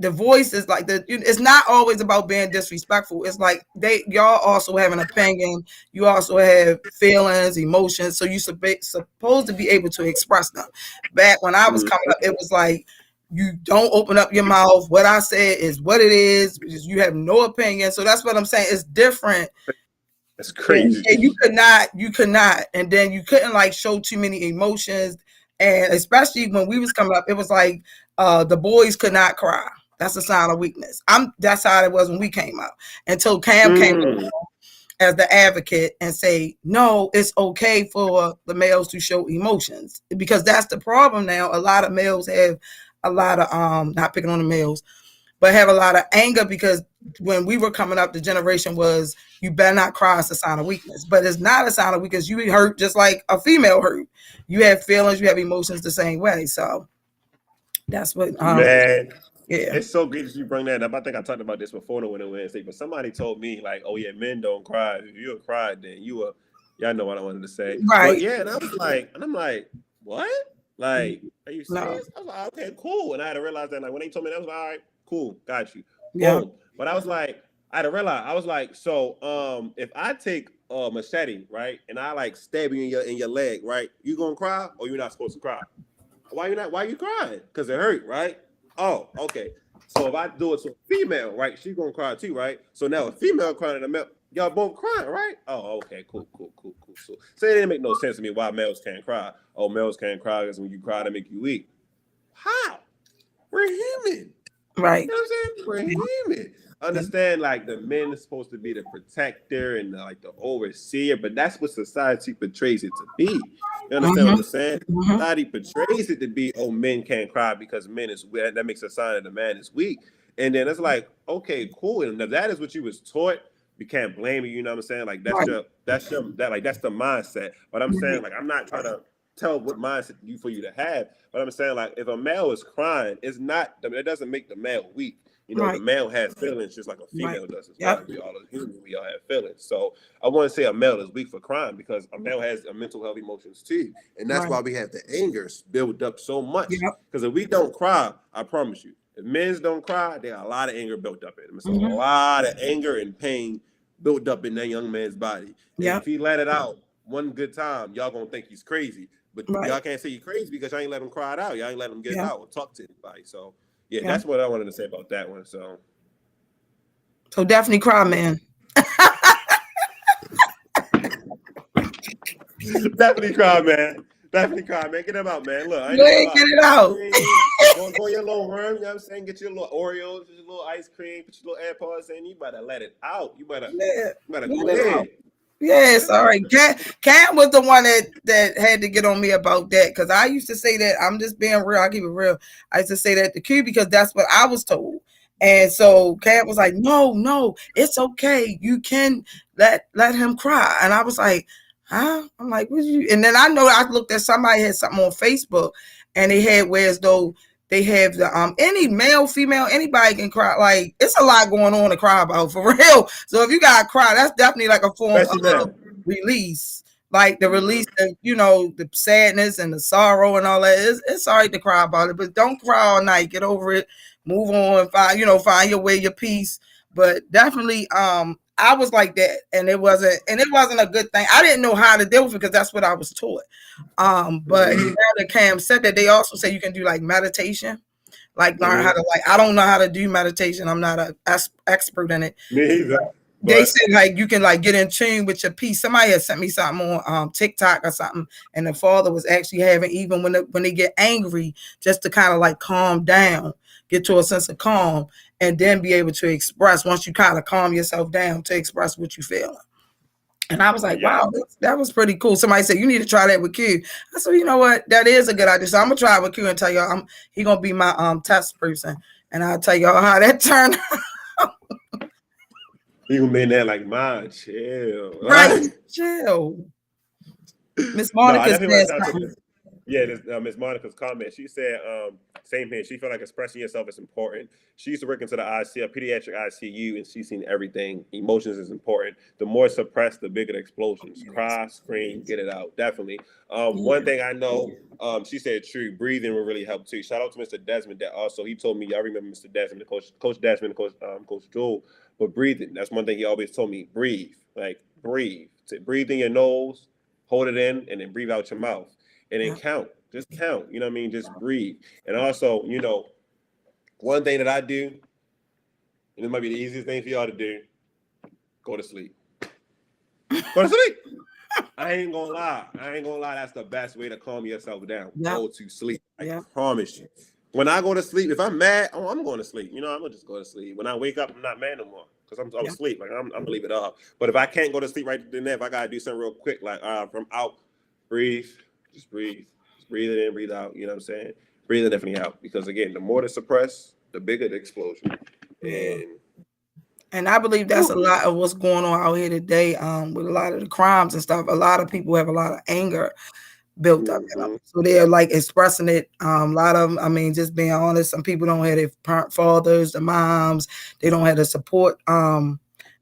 the voice is like it's not always about being disrespectful. It's like y'all also have an opinion. You also have feelings, emotions. So you're supposed to be able to express them. Back when I was coming up, it was like, you don't open up your mouth. What I said is what it is. You have no opinion. So that's what I'm saying. It's different. It's crazy. And you could not. And then you couldn't like show too many emotions. And especially when we was coming up, it was like the boys could not cry. That's a sign of weakness. That's how it was when we came out. Until Cam came along as the advocate and say, no, it's okay for the males to show emotions. Because that's the problem now. A lot of males have a lot of not picking on the males, but have a lot of anger, because when we were coming up, the generation was, you better not cry, it's a sign of weakness. But it's not a sign of weakness. You hurt just like a female hurt. You have feelings, you have emotions the same way. So that's what man. Yeah, it's so great that you bring that up. I think I talked about this before the Winter Wednesday, but somebody told me like, oh yeah, men don't cry. If you cried, then y'all know what I wanted to say. Right. But yeah, and I'm like, what? Like, are you serious? No. I was like, okay, cool. And I had to realize that, like, when they told me that, I was like, all right, cool, got you. Yeah. Boom. But I was like, so if I take a machete, right, and I like stab you in your leg, right, you gonna cry or you're not supposed to cry? Why you not? Why you crying? Because it hurt, right? Oh, okay. So if I do it to a female, right, she's gonna cry too, right? So now a female crying and a male, y'all both crying, right? Oh, okay, cool. So it didn't make no sense to me why males can't cry. Oh, males can't cry because when you cry, they make you weak. How? We're human. Right. You know what I'm saying? We're human. Understand, like, the men is supposed to be the protector and like the overseer, but that's what society portrays it to be. You understand what I'm saying? Society portrays it to be, oh, men can't cry because men is weak. That makes a sign that the man is weak. And then it's like, okay, cool. And if that is what you was taught, we can't blame you. You know what I'm saying? Like that's the mindset. But I'm saying, like, I'm not trying to tell what mindset for you to have. But I'm saying, like, if a male is crying, it doesn't make the male weak. The male has feelings just like a female does as well. We all are human. We all have feelings. So I want to say a male is weak for crying because a male has a mental health emotions too. And that's why we have the anger build up so much. Because if we don't cry, I promise you, if men don't cry, there are a lot of anger built up in them. It's a lot of anger and pain built up in that young man's body. And if he let it out one good time, y'all gonna think he's crazy. But y'all can't say he's crazy because y'all ain't let him cry it out. Y'all ain't let him get it out or talk to anybody. So that's what I wanted to say about that one. So definitely cry, man. Definitely cry, man. Get him out, man. Look, get it out. Go your little worm, you know what I'm saying? Get your little Oreos, your little ice cream, put your little AirPods in. You better let it out. You better Yeah, go let it out. ahead. Yes, all right. Cam was the one that had to get on me about that because I used to say that. I'm just being real. I keep it real. I used to say that to Q because that's what I was told. And so Cam was like, no, it's okay. You can let him cry. And I was like, huh? I'm like, what you? And then I know I looked at somebody had something on Facebook and they had where as though they have the any male, female, anybody can cry. Like it's a lot going on to cry about for real. So if you gotta cry, that's definitely like a form Especially now. of release. Like the release of, the sadness and the sorrow and all that. It's all right to cry about it, but don't cry all night. Get over it. Move on. Find your way, your peace. But definitely, I was like that, and it wasn't a good thing. I didn't know how to deal with it because that's what I was taught. But now that Cam said that, they also say you can do like meditation, like learn how to I don't know how to do meditation. I'm not an expert in it. Me either. They said like you can like get in tune with your peace. Somebody had sent me something on TikTok or something, and the father was actually having even when they get angry, just to kind of like calm down, get to a sense of calm, and then be able to express once you kind of calm yourself down to express what you feel. And I was like, wow, that was pretty cool. Somebody said, you need to try that with Q. I said, you know what? That is a good idea. So I'm going to try it with Q and tell y'all he going to be my test person. And I'll tell y'all how that turned out. He gonna be there like, man, chill. Right, chill. Miss Monica said Yeah, this Miss Monica's comment. She said, same thing. She felt like expressing yourself is important. She used to work into the ICU, pediatric ICU, and she's seen everything. Emotions is important. The more suppressed, the bigger the explosions. Cry, scream, get it out. Definitely. One thing I know, she said true, breathing will really help too. Shout out to Mr. Desmond that also he told me, I remember Mr. Desmond, Coach Desmond, Coach Joel, but breathing. That's one thing he always told me. Breathe. Like breathe. Breathe in your nose, hold it in, and then breathe out your mouth. And then count. Just count. You know what I mean? Just breathe. And also, one thing that I do, and it might be the easiest thing for y'all to do, go to sleep. Go to sleep. I ain't gonna lie. That's the best way to calm yourself down. Yep. Go to sleep. I promise you. When I go to sleep, if I'm mad, I'm going to sleep. I'm gonna just go to sleep. When I wake up, I'm not mad no more because I'm asleep. Like I'm gonna leave it up. But if I can't go to sleep right then, if I gotta do something real quick, like from out, breathe. Just breathe. Just breathe it in, breathe out. You know what I'm saying? Breathe it definitely out. Because again, the more to suppress, the bigger the explosion. And I believe that's a lot of what's going on out here today. With a lot of the crimes and stuff. A lot of people have a lot of anger built up in them. So they're like expressing it. A lot of them, I mean, just being honest, some people don't have their fathers, the moms, they don't have the support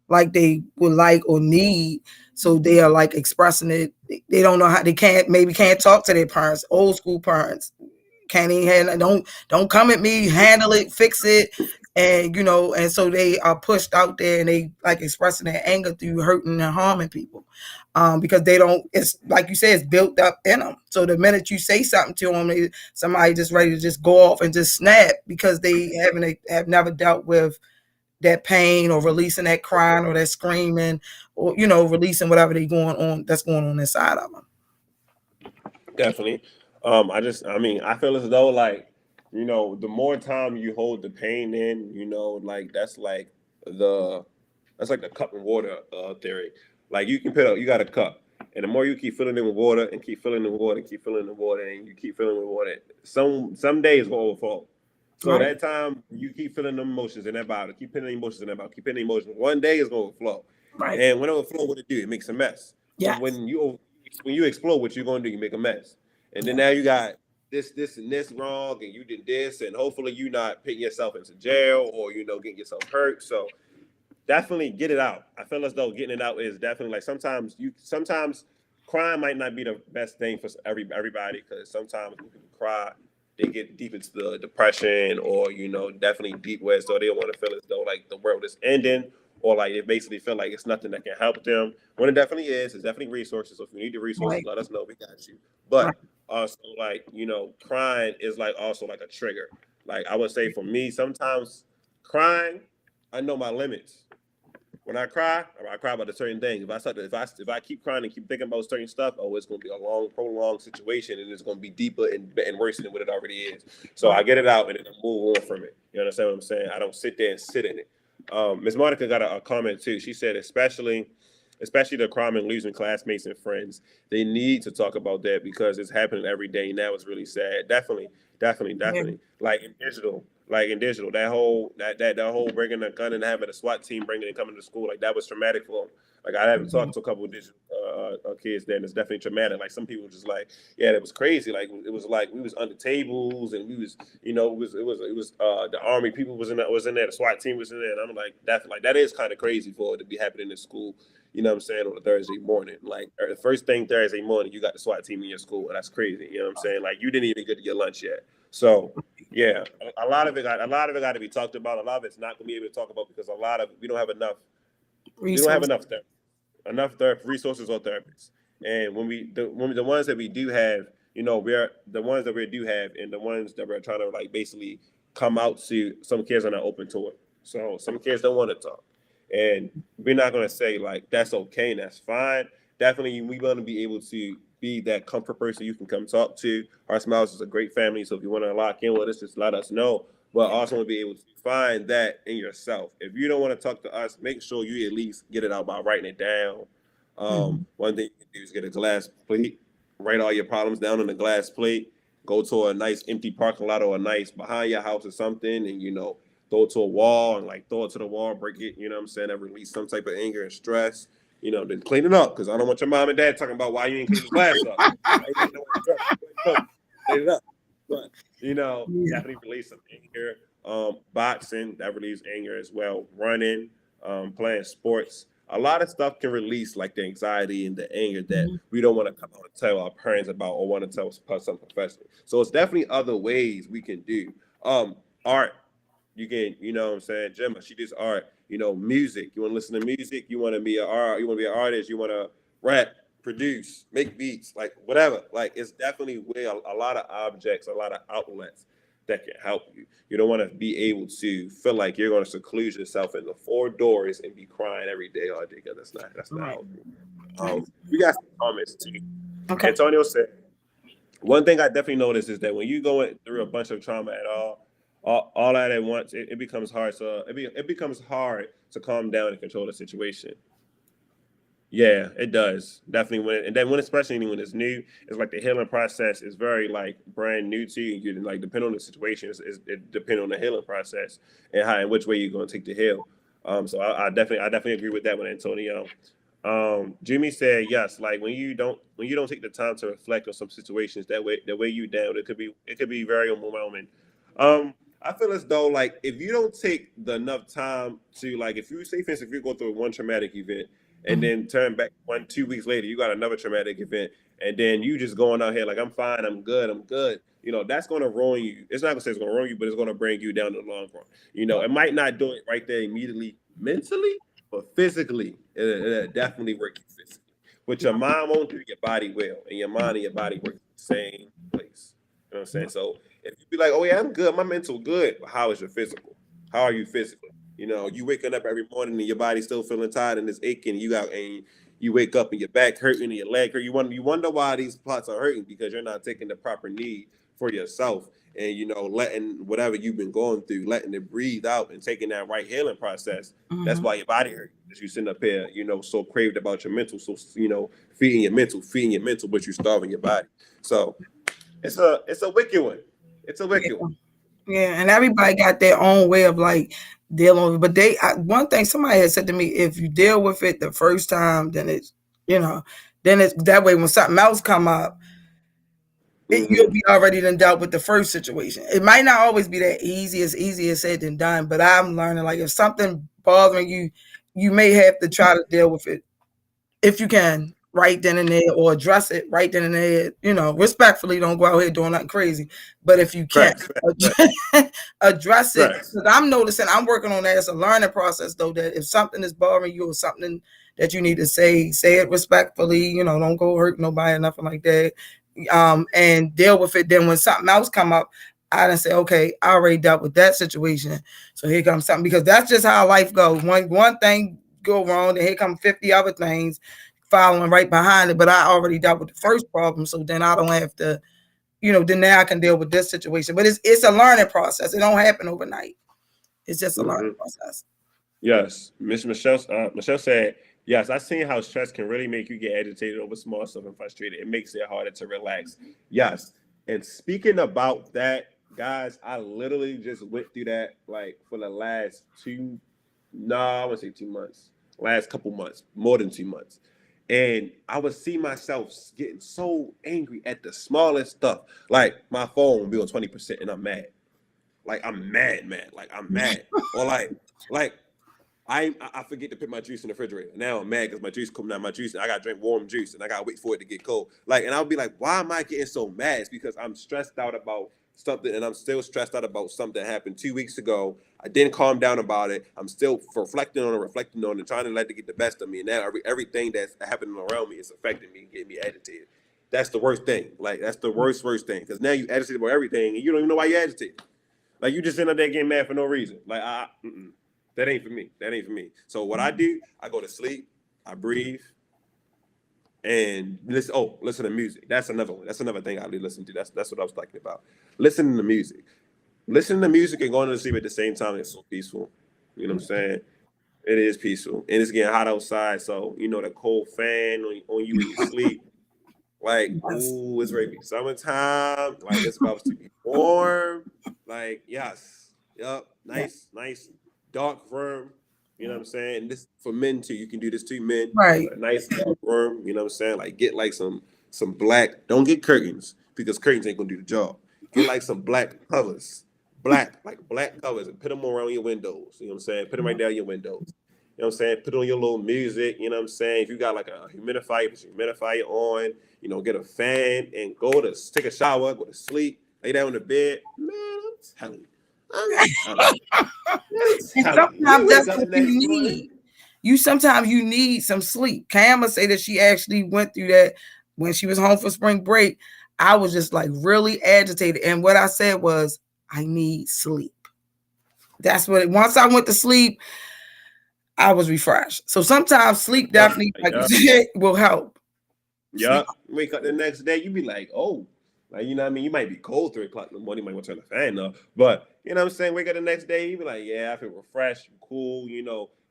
like they would like or need. So they are like expressing it. They don't know how, they can't talk to their parents, old school parents. Can't even don't come at me, handle it, fix it. And and so they are pushed out there and they like expressing their anger through hurting and harming people. Because they don't, it's like you said, it's built up in them. So the minute you say something to them, somebody just ready to just go off and just snap because they have never dealt with that pain or releasing that crying or that screaming or releasing whatever that's going on inside of them. Definitely. I feel as though like the more time you hold the pain in, that's like the cup and water theory. Like you got a cup, and the more you keep filling it with water and keep filling the water and keep filling the water and you keep filling with water, some days will overflow. So that time you keep feeling the emotions in that bottle, keep putting the emotions in that bottle, keep putting the emotions. One day it's going to flow, and when it will flow, what it do? It makes a mess. Yeah. So when you explode, what you're going to do? You make a mess, and then now you got this and this wrong, and you did this, and hopefully you not putting yourself into jail or getting yourself hurt. So definitely get it out. I feel as though getting it out is definitely like sometimes crime might not be the best thing for everybody because sometimes when people cry, they get deep into the depression or, definitely deep where so they don't want to feel as though like the world is ending or like they basically feel like it's nothing that can help them. When it definitely is, it's definitely resources. So if you need the resources, let us know. We got you. But also like, crying is like also like a trigger. Like I would say for me, sometimes crying, I know my limits. When I cry about a certain thing. If I keep crying and keep thinking about certain stuff, oh, it's gonna be a long, prolonged situation, and it's gonna be deeper and worse than what it already is. So I get it out and then I move on from it. You understand what I'm saying? I don't sit there and sit in it. Ms. Monica got a comment too. She said, especially the crime and losing classmates and friends, they need to talk about that because it's happening every day. Now it's really sad. Definitely. Yeah. Like in digital, that whole bringing a gun and having a SWAT team bringing and coming to school, like that was traumatic for them. Like I haven't talked to a couple of digital kids then. It's definitely traumatic. Like some people just like, yeah, that was crazy. Like it was like we was under tables and we was, it was the army people was in there, the SWAT team was in there, and I'm like that is kind of crazy for it to be happening in school. You know what I'm saying, on a Thursday morning. Like the first thing Thursday morning, you got the SWAT team in your school. That's crazy. You know what I'm saying? Like you didn't even get to your lunch yet. So yeah, a lot of it got to be talked about. A lot of it's not gonna be able to talk about because we don't have enough. We don't have enough resources or therapists. And when the ones that we do have, we're the ones that we do have, and the ones that we're trying to like basically come out to. Some kids are not open to it. So some kids don't want to talk. And we're not going to say like that's okay and that's fine. Definitely, we're going to be able to be that comfort person you can come talk to. Our Smiles is a great family, so if you want to lock in with us, just let us know. But also want to be able to find that in yourself. If you don't want to talk to us, make sure you at least get it out by writing it down. One thing you can do is get a glass plate, write all your problems down on a glass plate, go to a nice empty parking lot or a nice behind your house or something, and throw it to a wall and like throw it to the wall, break it, you know what I'm saying? That release some type of anger and stress, then clean it up. Cause I don't want your mom and dad talking about why you ain't clean the glass up. Clean it up. But definitely release some anger. Boxing, that relieves anger as well. Running, playing sports. A lot of stuff can release like the anxiety and the anger that we don't want to come out and tell our parents about or want to tell some professional. So it's definitely other ways we can do. Art. You can, what I'm saying, Gemma, she does art, music. You want to listen to music, you want to be an artist, you want to rap, produce, make beats, like whatever. Like it's definitely a lot of objects, a lot of outlets that can help you. You don't want to be able to feel like you're going to seclude yourself in the four doors and be crying every day all day. That's not healthy. We got some comments too. Okay. Antonio said, one thing I definitely noticed is that when you go through a bunch of trauma all that at once, it becomes hard. So it becomes hard to calm down and control the situation. Yeah, it does definitely. Especially when it's new, it's like the healing process is very like brand new to you. You like depend on the situation. It depends on the healing process and which way you're going to take to heal. So I definitely agree with that one, Antonio. Jimmy said yes. Like when you don't take the time to reflect on some situations, the way you down, it could be very overwhelming. I feel as though like if you don't take enough time to like if you say for instance if you go through one traumatic event and then turn back 2 weeks later you got another traumatic event and then you just going out here like I'm fine, I'm good, that's going to ruin you. It's not going to say it's going to ruin you, but it's going to bring you down in the long run. It might not do it right there immediately mentally, but physically it'll definitely work you physically. What your mind won't do, your body will, and your mind and your body work in the same place. You know what I'm saying? So if you be like, oh yeah, I'm good, my mental good, but how is your physical? How are you physically? You waking up every morning and your body's still feeling tired and it's aching. You wake up and your back hurting and your leg hurt. You wonder why these parts are hurting because you're not taking the proper need for yourself and letting whatever you've been going through, letting it breathe out and taking that right healing process. That's why your body hurts. You sitting up here, so craved about your mental, so feeding your mental, but you're starving your body. So it's a wicked one. It's a wicked one. Yeah, and everybody got their own way of like dealing with it. But one thing somebody had said to me, if you deal with it the first time, then it's that way when something else come up, you'll be already done dealt with the first situation. It might not always be that easier said than done, but I'm learning like if something bothering you, you may have to try to deal with it if you can right then and there or address it right then and there, respectfully, don't go out here doing nothing crazy. But if you can't address it, because I'm noticing I'm working on that as a learning process though, that if something is bothering you or something that you need to say it respectfully, don't go hurt nobody or nothing like that. And deal with it. Then when something else come up, I done say, okay, I already dealt with that situation. So here comes something because that's just how life goes. One thing go wrong, then here come 50 other things following right behind it. But I already dealt with the first problem, so then I don't have to, then now I can deal with this situation. But it's a learning process. It don't happen overnight. It's just a learning process. Yes, Miss Michelle. Michelle said, "Yes, I've seen how stress can really make you get agitated over small stuff and frustrated. It makes it harder to relax." Yes, and speaking about that, guys, I literally just went through that like for the last I want to say 2 months, last couple months, more than 2 months. And I would see myself getting so angry at the smallest stuff. Like my phone will be on 20% and I'm mad. Like I'm mad. Like I'm mad. Or like I forget to put my juice in the refrigerator. Now I'm mad because my juice coming out. My juice, I gotta drink warm juice and I gotta wait for it to get cold. Like, and I'll be like, why am I getting so mad? It's because I'm stressed out about something, and I'm still stressed out about something that happened 2 weeks ago. I didn't calm down about it. I'm still reflecting on it, trying to let it get the best of me. And now everything that's happening around me is affecting me, getting me agitated. That's the worst thing. Like, that's the worst thing. Because now you agitated about everything, and you don't even know why you agitated. Like, you just end up there getting mad for no reason. Like, that ain't for me. That ain't for me. So what I do, I go to sleep, I breathe, and listen to music. That's another one. That's another thing I listen to. That's what I was talking about. Listening to music. Listening to music and going to sleep at the same time is so peaceful. You know what I'm saying? It is peaceful. And it's getting hot outside, so the cold fan on you when you sleep. Like, ooh, it's ready to be summertime. Like, it's about to be warm. Like, yes. Yup. Nice dark room. You know what I'm saying? And this for men too. You can do this too, men. Right. A nice dark room. You know what I'm saying? Like, get like some black. Don't get curtains because curtains ain't gonna do the job. Get like some black covers. Black covers, and put them around your windows. You know what I'm saying? Put them right down your windows. You know what I'm saying? Put on your little music. You know what I'm saying? If you got like a humidifier, put your humidifier on. Get a fan and take a shower, go to sleep, lay down in the bed. Man, I'm telling you. Sometimes that's what you need. Sometimes you need some sleep. Cam say that she actually went through that when she was home for spring break. I was just like really agitated. And what I said was, I need sleep. That's what once I went to sleep, I was refreshed. So sometimes sleep definitely, like you said, will help. Yeah. Wake up the next day, you be like, oh, like, you know what I mean? You might be cold 3 o'clock in the morning, you might want to turn the fan off. But you know what I'm saying? Wake up the next day, you be like, yeah, I feel refreshed, cool,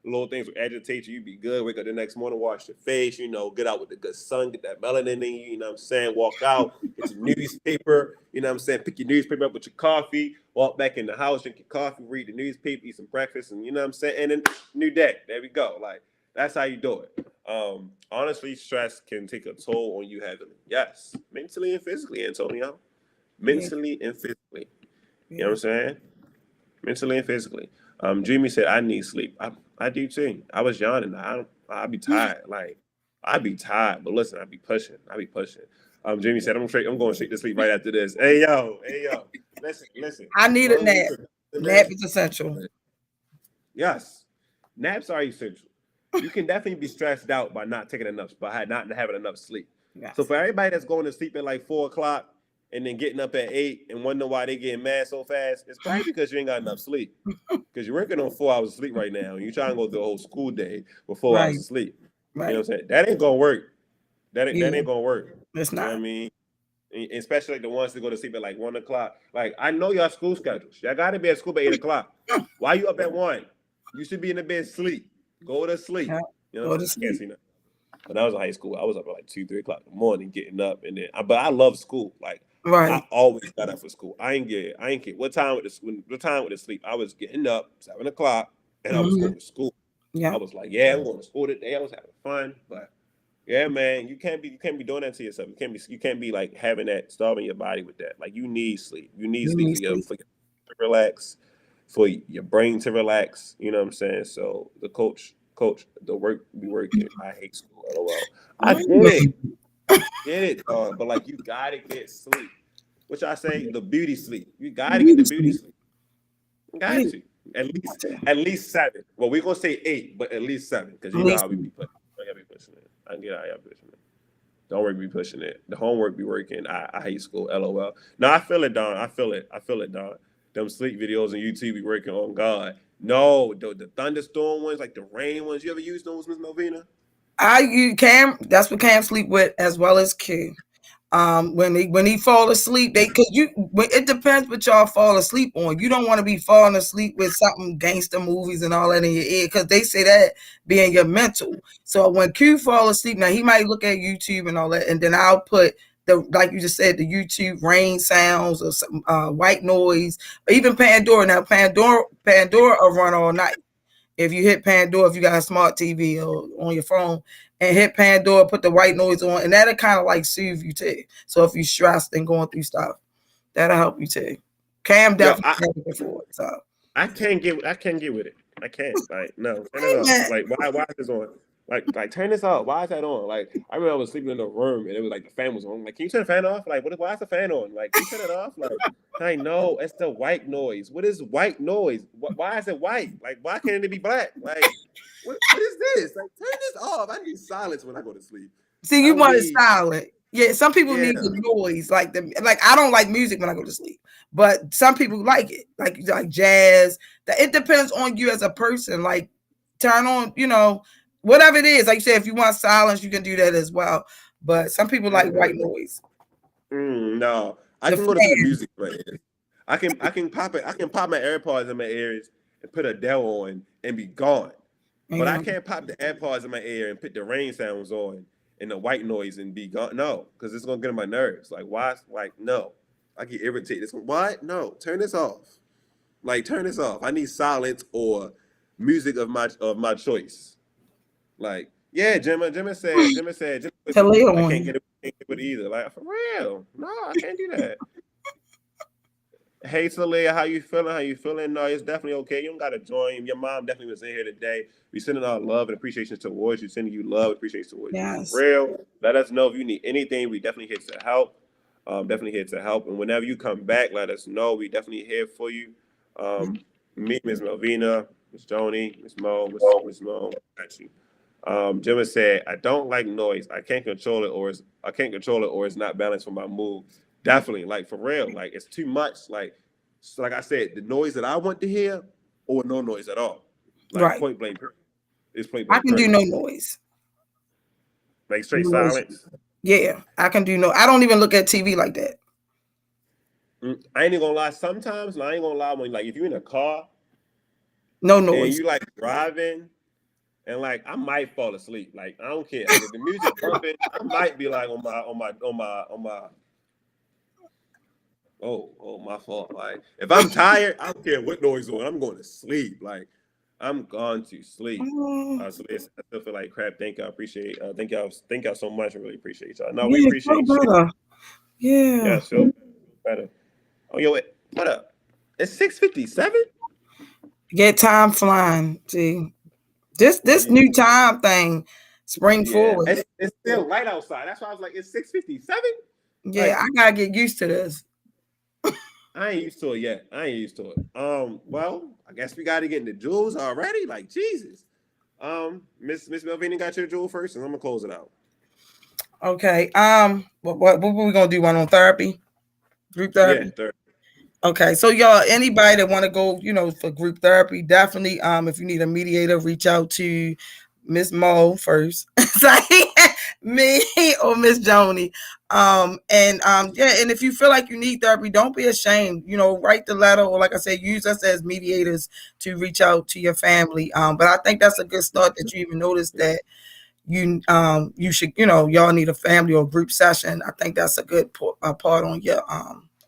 little things will agitate you, you be good. Wake up the next morning, wash your face, get out with the good sun, get that melanin in you, you know what I'm saying? Walk out, get your newspaper, you know what I'm saying? Pick your newspaper up with your coffee, walk back in the house, drink your coffee, read the newspaper, eat some breakfast, and you know what I'm saying? And then new day. There we go. Like, that's how you do it. Honestly, stress can take a toll on you heavily. Yes, mentally and physically, Antonio. Mentally and physically. You know what I'm saying? Mentally and physically. Jimmy said, I need sleep. I do too. I was yawning. I be tired. Like, I be tired. But listen, I be pushing. Jimmy said, I'm going straight to sleep right after this. Hey, yo. Listen. I need a nap. Nap is essential. Yes. Naps are essential. You can definitely be stressed out by not having enough sleep. Yes. So for everybody that's going to sleep at like 4 o'clock and then getting up at 8 and wondering why they getting mad so fast, it's probably because you ain't got enough sleep. Because you're working on 4 hours of sleep right now, and you're trying to go through a whole school day with 4 hours of sleep. Right. You know what I'm saying? That ain't gonna work. That ain't gonna work. It's not. You know what I mean? Especially like the ones that go to sleep at like 1 o'clock. Like, I know y'all school schedules. Y'all got to be at school by 8 o'clock. Why you up at 1? You should be in the bed sleep. Go to sleep. Yeah. You know, go to sleep. When I was in high school, I was up at like 2, 3 o'clock in the morning getting up, and then but I love school. Like, I always got up for school. I ain't care what time with the sleep. I was getting up 7 o'clock and I was going to school. Yeah. I was like, I'm going to school today. I was having fun, but yeah, man, you can't be doing that to yourself. You can't be like having that, starving your body with that. Like, you need sleep. You need sleep for to relax, for your brain to relax. You know what I'm saying? So the coach, the work be working. I hate school. LOL. I get it, but like, you gotta get sleep. Which I say, the beauty sleep. You gotta get the beauty sleep. You got to at least 7. Well, we're gonna say 8, but at least 7, because you know how we be pushing. I gotta be pushing it. I can get how y'all pushing it. Don't work be pushing it. The homework be working. I hate school. LOL. No, I feel it, Don. I feel it, Don. Them sleep videos on YouTube be working on God. No, the thunderstorm ones, like the rain ones. You ever use those, Miss Melvina? I use Cam. That's what Cam sleep with, as well as Q. When he fall asleep, it depends what y'all fall asleep on. You don't want to be falling asleep with something gangster movies and all that in your ear, because they say that being your mental. So when Q fall asleep, now he might look at YouTube and all that, and then I'll put the, like you just said, the YouTube rain sounds or some white noise, or even Pandora. Now Pandora will run all night. If you hit Pandora, if you got a smart TV or on your phone, and hit Pandora, put the white noise on, and that'll kind of like soothe you too. So if you're stressed and going through stuff, that'll help you too. Cam Yo, definitely had it before. So I can't get with it. I can't. Like, no, turn it hey, off. man. Like, why is this on? Like turn this off. Why is that on? Like, I remember I was sleeping in the room and it was like the fan was on. Like, can you turn the fan off? Like, why is the fan on? Like, can you turn it off? Like, I know it's the white noise. What is white noise? Why is it white? Like, why can't it be black? Like, what is this? Like, turn this off. I need silence when I go to sleep. See, I you don't want it need. silent. Yeah, some people Yeah. need the noise, like I don't like music when I go to sleep, but some people like it, like jazz. That it depends on you as a person. Like turn on, whatever it is. Like you said, if you want silence, you can do that as well. But some people like white noise. No, I The can go to sleep with fan. music in my ears. I can pop it. I can pop my AirPods in my ears and put Adele on and be gone. But I can't pop the AirPods in my ear and put the rain sounds on and the white noise and be gone. No, because it's gonna get on my nerves. Like why? Like no, I get irritated. What? No, turn this off. Like turn this off. I need silence or music of my choice. Like yeah, Gemma said, Talia I on can't here. get it with either. Like for real, no, I can't do that. Hey Talia, how you feeling? How you feeling? No, it's definitely okay. You don't gotta join. Your mom definitely was in here today. We sending our love and appreciation towards you. Sending you love and appreciation towards you for Yes. real. Let us know if you need anything. We definitely here to help. Definitely here to help. And whenever you come back, let us know. We definitely here for you. Um, me, Miss Melvina, Miss Joni, Miss Mo, got you. Gemma said, "I don't like noise. I can't control it, or it's not balanced for my mood. Definitely, like for real, like it's too much. Like I said, the noise that I want to hear, or no noise at all. Like Right. point blank, it's point I blank. can do no Period. noise. Like straight Noise. silence. Yeah, I can do no. I don't even look at TV like that. I ain't even gonna lie. Sometimes, I ain't gonna lie. When like if you're in a car No and noise. you like driving, and like I might fall asleep. Like I don't care. Like if the music bumping, I might be like on my oh, my fault. Like, if I'm tired, I don't care what noise on. I'm going to sleep. Like, I'm gone to sleep. Mm, So I still feel like crap. Thank y'all. Appreciate. Thank y'all so much. I really appreciate y'all. No, we yeah, feel appreciate you. better. Yeah. Yeah, feel better. Oh, yo, wait, what up? It's 6:57. Get time flying. See, this Yeah, new time thing, spring yeah. forward. It's still light outside. That's why I was like, it's 6:57. Yeah, Like, I gotta get used to this. I ain't used to it yet. I ain't used to it. Well, I guess we got to get into jewels already. Like Jesus. Miss Melvina got your jewel first, and I'm gonna close it out. Okay. What we gonna do? One on therapy, group Yeah, therapy. third. Okay, so y'all, anybody that want to go, for group therapy, definitely. If you need a mediator, reach out to Miss Mo first. It's like me or Miss Joni. Yeah, and if you feel like you need therapy, don't be ashamed. Write the letter, or like I said, use us as mediators to reach out to your family. But I think that's a good start that you even noticed that you should, y'all need a family or group session. I think that's a good part on your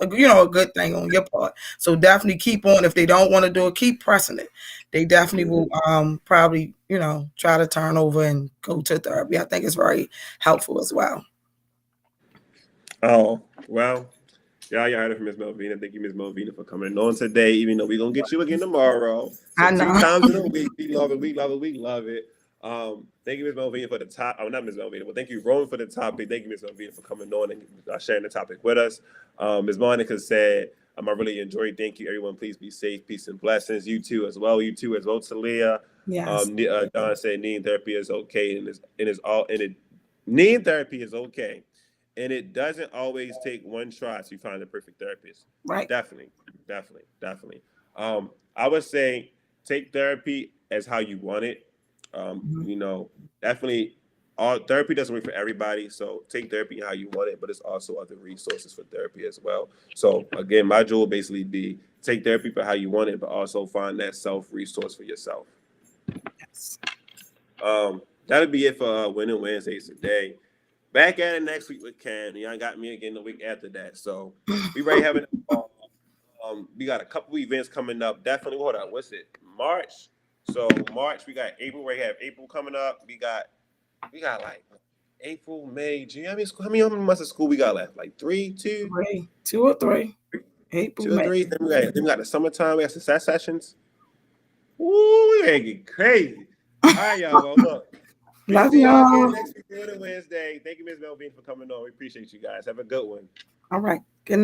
a good thing on your part. So definitely keep on. If they don't want to do it, keep pressing it. They definitely will probably try to turn over and go to therapy. I think it's very helpful as well. Oh well, y'all heard it from Miss Melvina. Thank you, Miss Melvina, for coming on today. Even though we're gonna get you again tomorrow, so I two know. times in a week. We love it. We love it. We love it. Thank you, Miss Melvina, for the top. Oh, not Miss Melvina, but thank you, Rowan, for the topic. Thank you, Miss Melvina, for coming on and sharing the topic with us. Ms. Monica said, I really enjoyed. Thank you, everyone. Please be safe. Peace and blessings. You too as well. You too as well, Talia. Yes. Don said, needing therapy is okay, needing therapy is okay, and it doesn't always take one try to find the perfect therapist. Right. Definitely, definitely, definitely. I would say take therapy as how you want it. You know, definitely all therapy doesn't work for everybody. So take therapy how you want it, but it's also other resources for therapy as well. So again, my jewel basically be take therapy for how you want it, but also find that self resource for yourself. Yes. That'll be it for Winning Wednesdays today. Back at it next week with Cam. Y'all got me again the week after that. So we ready having we got a couple events coming up. Definitely, hold on. What's it? March. So March, we got April. We have April coming up. We got like April, May, June. How many months of school we got left? Like 3, 2, 2 or 3. April, 2 or May. 3. Then we got the summertime. We got success sessions. Ooh, we ain't get crazy. All right, y'all. Well, look. Love See y'all again y'all. next week, Wednesday. Thank you, Ms. Melvin, for coming on. We appreciate you guys. Have a good one. All right. Good night.